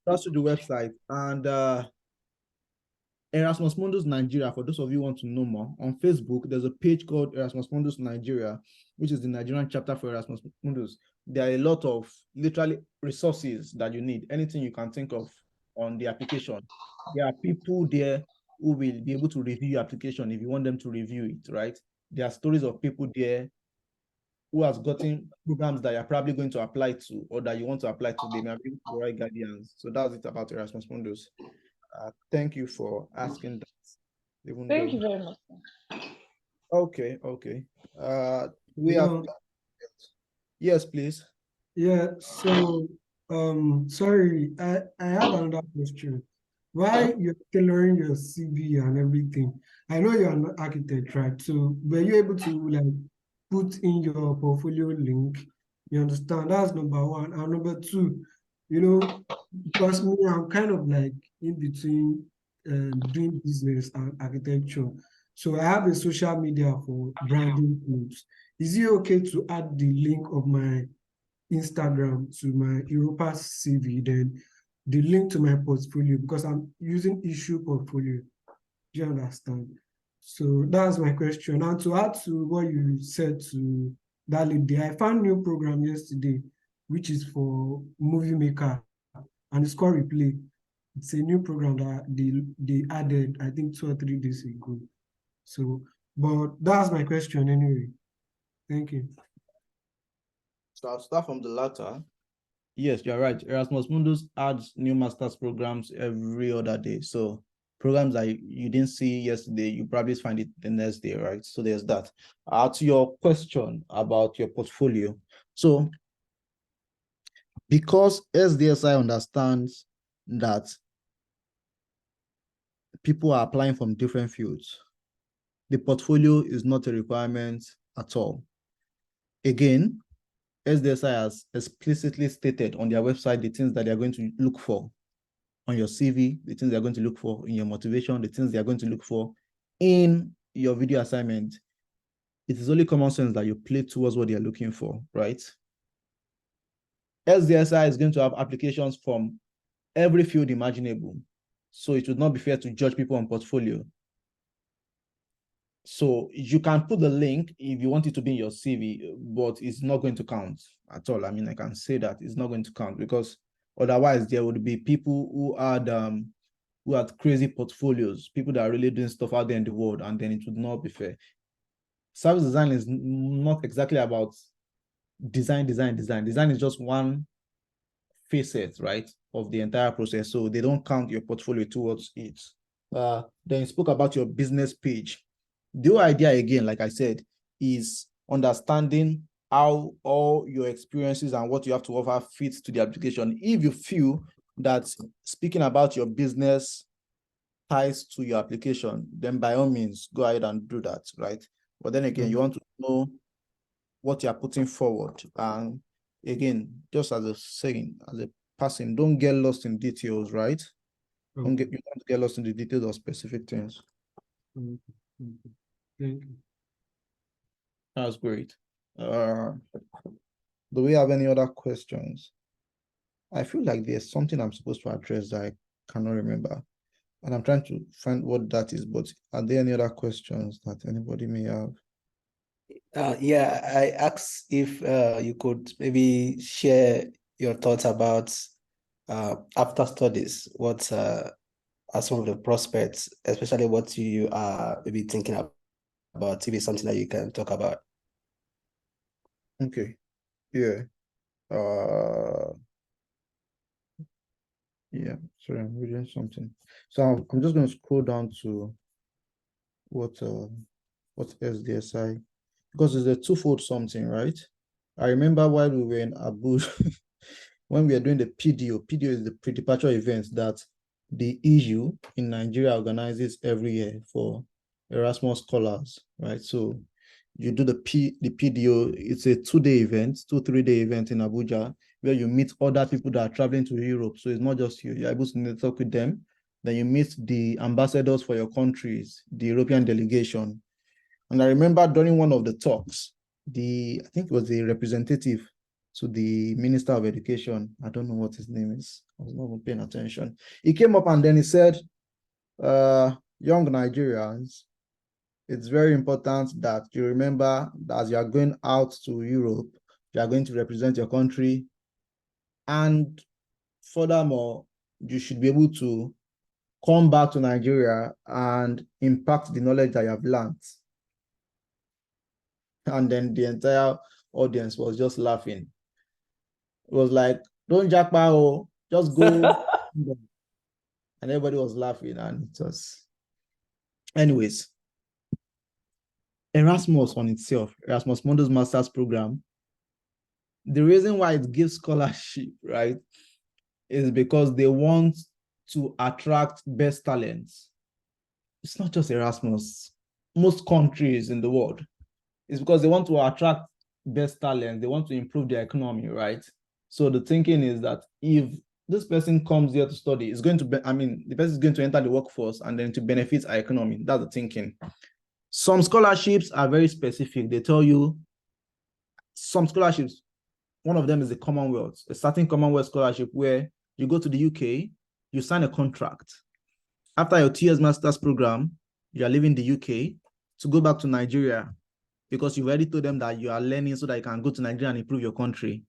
that's to the website. And Erasmus Mundus Nigeria, for those of you who want to know more, on Facebook, there's a page called Erasmus Mundus Nigeria, which is the Nigerian chapter for Erasmus Mundus. There are a lot of literally resources that you need, anything you can think of on the application. There are people there who will be able to review your application if you want them to review it, right? There are stories of people there who has gotten programs that you're probably going to apply to or that you want to apply to. They may be the right guardians. So that's it about Erasmus Mundus. Thank you for asking that. Thank you very much. Okay. We have. Yes, please. Yeah. So, sorry, I have another question. Why you're tailoring your CV and everything? I know you're an architect, right? So, were you able to like put in your portfolio link? You understand? That's number one. And number two, because me, I'm kind of like in between doing business and architecture. So I have a social media for branding groups. Is it okay to add the link of my Instagram to my Europa CV, then the link to my portfolio, because I'm using issue portfolio? Do you understand? So that's my question. And to add to what you said to that lady, I found new program yesterday, which is for movie maker, and it's called Replay. It's a new program that they added, I think 2 or 3 days ago. So, but that's my question anyway. Thank you. So I'll start from the latter. Yes, you're right. Erasmus Mundus adds new master's programs every other day. So programs that you didn't see yesterday, you probably find it the next day, right? So there's that. To your question about your portfolio. So because SDSI understands that people are applying from different fields, the portfolio is not a requirement at all. Again, SDSI has explicitly stated on their website the things that they're going to look for on your CV, the things they're going to look for in your motivation, the things they're going to look for in your video assignment. It is only common sense that you play towards what they're looking for, right? SDSI is going to have applications from every field imaginable. So it would not be fair to judge people on portfolio. So you can put the link if you want it to be in your CV, but it's not going to count at all. I mean, I can say that it's not going to count because otherwise there would be people who had crazy portfolios, people that are really doing stuff out there in the world, and then it would not be fair. Service design is not exactly about design. Design is just one facet, right, of the entire process. So they don't count your portfolio towards it. Then you spoke about your business page. The whole idea, again, like I said, is understanding how all your experiences and what you have to offer fits to the application. If you feel that speaking about your business ties to your application, then by all means, go ahead and do that, right? But then again, you want to know what you're putting forward. And again, just as a saying, as a person, don't get lost in details, right? You don't get lost in the details of specific things. Thank you. That's great. Do we have any other questions? I feel like there's something I'm supposed to address that I cannot remember. And I'm trying to find what that is, but are there any other questions that anybody may have? Yeah, I asked if you could maybe share your thoughts about after studies, what are some of the prospects, especially what you are maybe thinking about, if it's something that you can talk about. Okay. Yeah. Yeah, sorry, I'm reading something. So I'm just going to scroll down to what SDSI, because it's a twofold something, right? I remember while we were in Abu, when we were doing the PDO is the pre-departure event that the EU in Nigeria organizes every year for Erasmus scholars, right? So you do the PDO. It's a 2-day event, 2-3-day event in Abuja, where you meet other people that are traveling to Europe. So it's not just you, you're able to network with them. Then you meet the ambassadors for your countries, the European delegation. And I remember during one of the talks, I think it was the representative to the Minister of Education, I don't know what his name is, I was not even paying attention. He came up and then he said, young Nigerians, it's very important that you remember that as you are going out to Europe, you are going to represent your country. And furthermore, you should be able to come back to Nigeria and impact the knowledge that you have learned. And then the entire audience was just laughing. It was like, don't jackpot, just go. And everybody was laughing, and it was, anyways. Erasmus on itself, Erasmus Mundus Master's Program, the reason why it gives scholarship, right, is because they want to attract best talents. It's not just Erasmus. Most countries in the world, it's because they want to attract best talent. They want to improve their economy, right? So the thinking is that if this person comes here to study, it's going to be, the person is going to enter the workforce and then to benefit our economy. That's the thinking. Some scholarships are very specific. They tell you some scholarships, one of them is the Commonwealth, a certain Commonwealth scholarship where you go to the UK, you sign a contract. After your 2 years master's program, you are leaving the UK to go back to Nigeria because you've already told them that you are learning so that you can go to Nigeria and improve your country.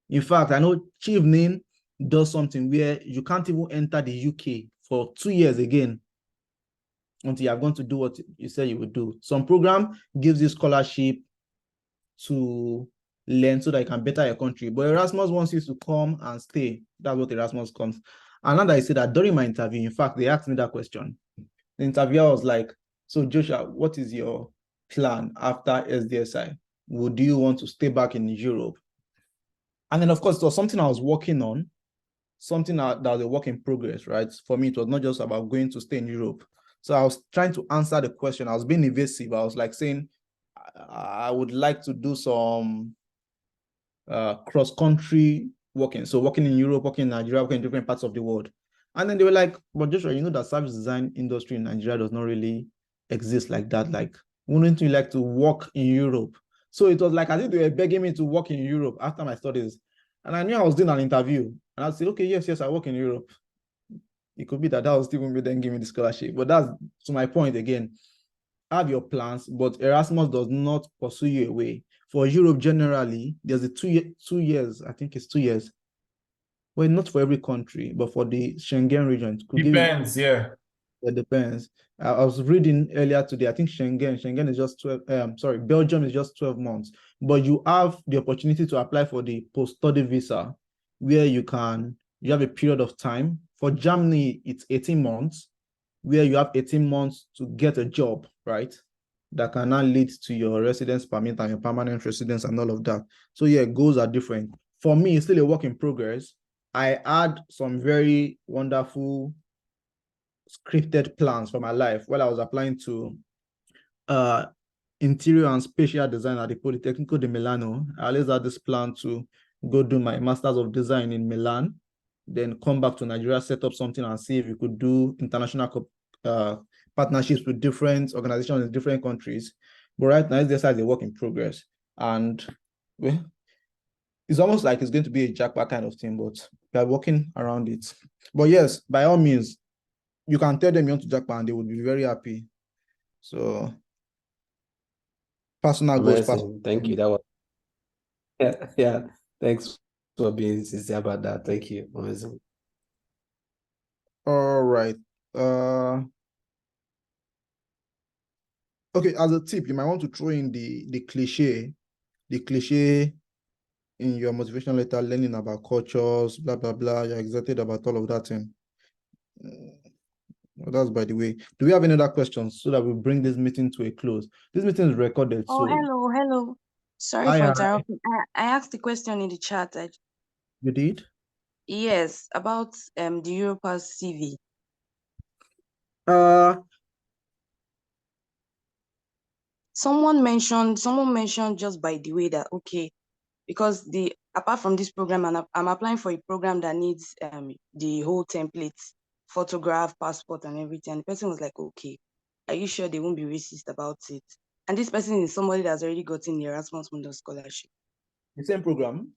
In fact, I know Chief Nin does something where you can't even enter the UK for 2 years again until you are going to do what you said you would do. Some program gives you scholarship to learn so that you can better your country. But Erasmus wants you to come and stay. That's what Erasmus comes. And now that I said that during my interview, in fact, they asked me that question. The interviewer was like, so Joshua, what is your plan after SDSI? Would you want to stay back in Europe? And then, of course, it was something I was working on, something that was a work in progress, right? For me, it was not just about going to stay in Europe. So I was trying to answer the question. I was being evasive. I was like saying, I would like to do some cross-country working. So working in Europe, working in Nigeria, working in different parts of the world. And then they were like, but Joshua, you know that service design industry in Nigeria does not really exist like that. Like, wouldn't you like to work in Europe? So it was like as if they were begging me to work in Europe after my studies. And I knew I was doing an interview. And I said, okay, yes, I work in Europe. It could be that was still going to then give me the scholarship. But that's to my point again. Have your plans, but Erasmus does not pursue you away. For Europe generally, there's a 2 years, I think it's 2 years. Well, not for every country, but for the Schengen region. It could Depends, yeah. It depends. I was reading earlier today, I think Schengen is just 12, Belgium is just 12 months. But you have the opportunity to apply for the post-study visa, where you have a period of time. For Germany, it's 18 months, where you have 18 months to get a job, right? That can now lead to your residence permit and your permanent residence and all of that. So yeah, goals are different. For me, it's still a work in progress. I had some very wonderful scripted plans for my life while I was applying to interior and spatial design at the Politecnico di Milano. I always had this plan to go do my Masters of Design in Milan, then come back to Nigeria, set up something and see if we could do international partnerships with different organizations in different countries. But right now, this is a work in progress. And well, it's almost like it's going to be a jackpot kind of thing, but we are working around it. But yes, by all means, you can tell them you want to jackpot and they would be very happy. So personal goals. Thank you. That was yeah. Thanks for being sincere about that. Thank you. Amazing. All right. Okay, as a tip, you might want to throw in the cliche in your motivational letter, learning about cultures, blah blah blah. You're excited about all of that thing. That's by the way. Do we have any other questions so that we bring this meeting to a close? This meeting is recorded. Oh, so hello. Sorry for interrupting. I asked the question in the chat. You did? Yes, about the Europass CV. someone mentioned just by the way that, okay, because apart from this program, and I'm applying for a program that needs the whole template, photograph, passport, and everything. And the person was like, okay, are you sure they won't be racist about it? And this person is somebody that's already gotten the Erasmus Mundus scholarship. The same program?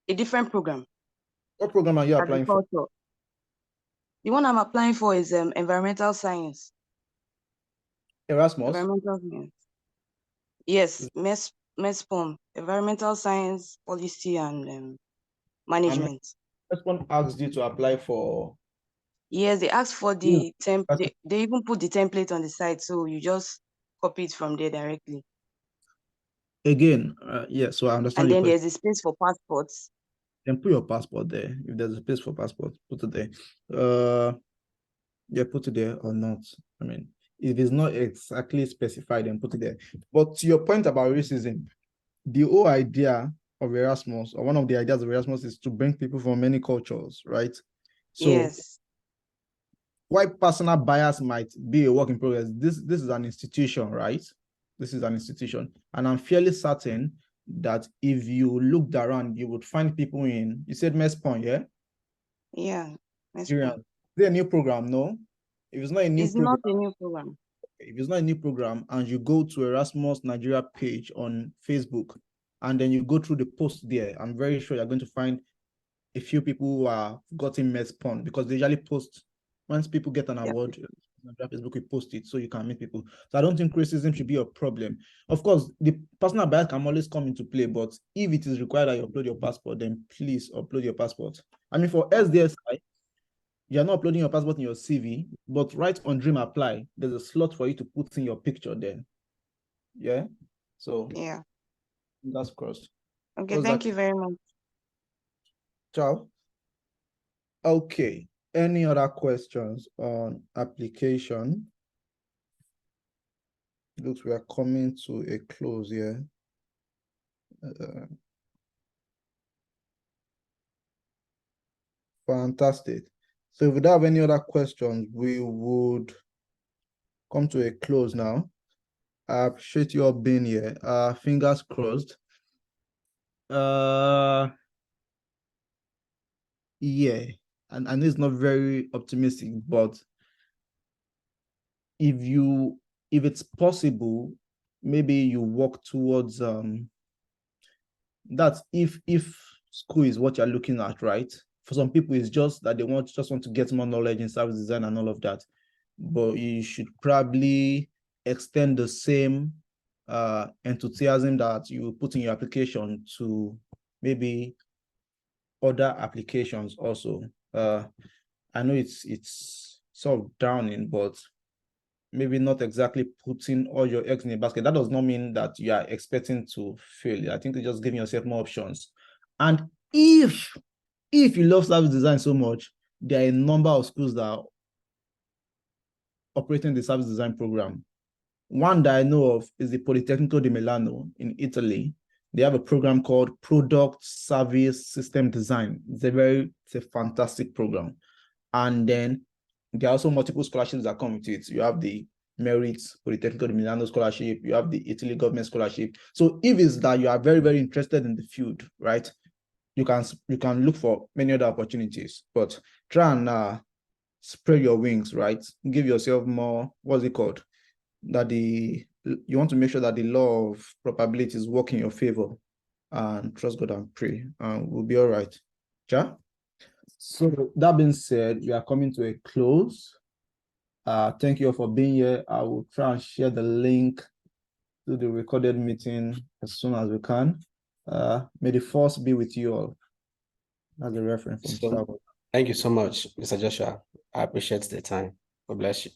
A different program. What program are you applying for? Agriculture. The one I'm applying for is environmental science. Erasmus? Environmental science. Yes, MESPOM, environmental science, policy, and management. MESPOM asked you to apply for. Yes, they asked for the template. They even put the template on the site, so you just copy it from there directly. Again, yeah, so I understand. And then there's a space for passports. Then put your passport there. If there's a space for passport, put it there. Yeah, put it there or not. I mean, if it's not exactly specified, then put it there. But to your point about racism, the whole idea of Erasmus, or one of the ideas of Erasmus, is to bring people from many cultures, right? So yes. Why personal bias might be a work in progress, this is an institution, right? This is an institution. And I'm fairly certain that if you looked around, you would find people in, you said MESPON, yeah? Yeah. Is there a new program? No. If it's not a new program, it's not a new program. If it's not a new program and you go to Erasmus Nigeria page on Facebook and then you go through the post there, I'm very sure you're going to find a few people who are gotten MESPON, because they usually post once people get an award. Facebook will post it so you can meet people. So I don't think racism should be a problem. Of course, the personal bias can always come into play, but if it is required that you upload your passport, then please upload your passport. I mean, for SDSI, you're not uploading your passport in your CV, but right on Dream Apply, there's a slot for you to put in your picture there. Yeah. So yeah, that's crossed. Okay, thank you very much. Ciao. Okay. Any other questions on application? Looks we are coming to a close here. Fantastic. So if we don't have any other questions, we would come to a close now. I appreciate you all being here. Fingers crossed. Yeah, and I know it's not very optimistic, but if it's possible, maybe you work towards that's if school is what you're looking at, right? For some people, it's just that they just want to get more knowledge in service design and all of that. But you should probably extend the same enthusiasm that you put in your application to maybe other applications also. I know it's sort of downing, but maybe not exactly putting all your eggs in a basket. That does not mean that you are expecting to fail. I think you're just giving yourself more options. And if you love service design so much, there are a number of schools that are operating the service design program. One that I know of is the Politecnico di Milano in Italy. They have a program called Product Service System Design. It's a fantastic program. And then there are also multiple scholarships that come with it. You have the Merit Politecnico di Milano scholarship, you have the Italy government scholarship. So if it's that you are very, very interested in the field, right, you can look for many other opportunities, but try and spread your wings, right? Give yourself more, what's it called? That you want to make sure that the law of probabilities work in your favor, and trust God and pray, and we'll be all right. Ja? So that being said, we are coming to a close. Thank you all for being here. I will try and share the link to the recorded meeting as soon as we can. May the force be with you all. That's a reference from Thank you so much, Mr. Joshua. I appreciate the time. God bless you.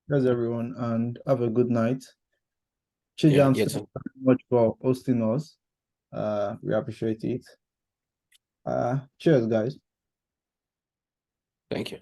Bless everyone and have a good night. Yeah, Chijam, thank you very much for hosting us. We appreciate it. Cheers, guys. Thank you.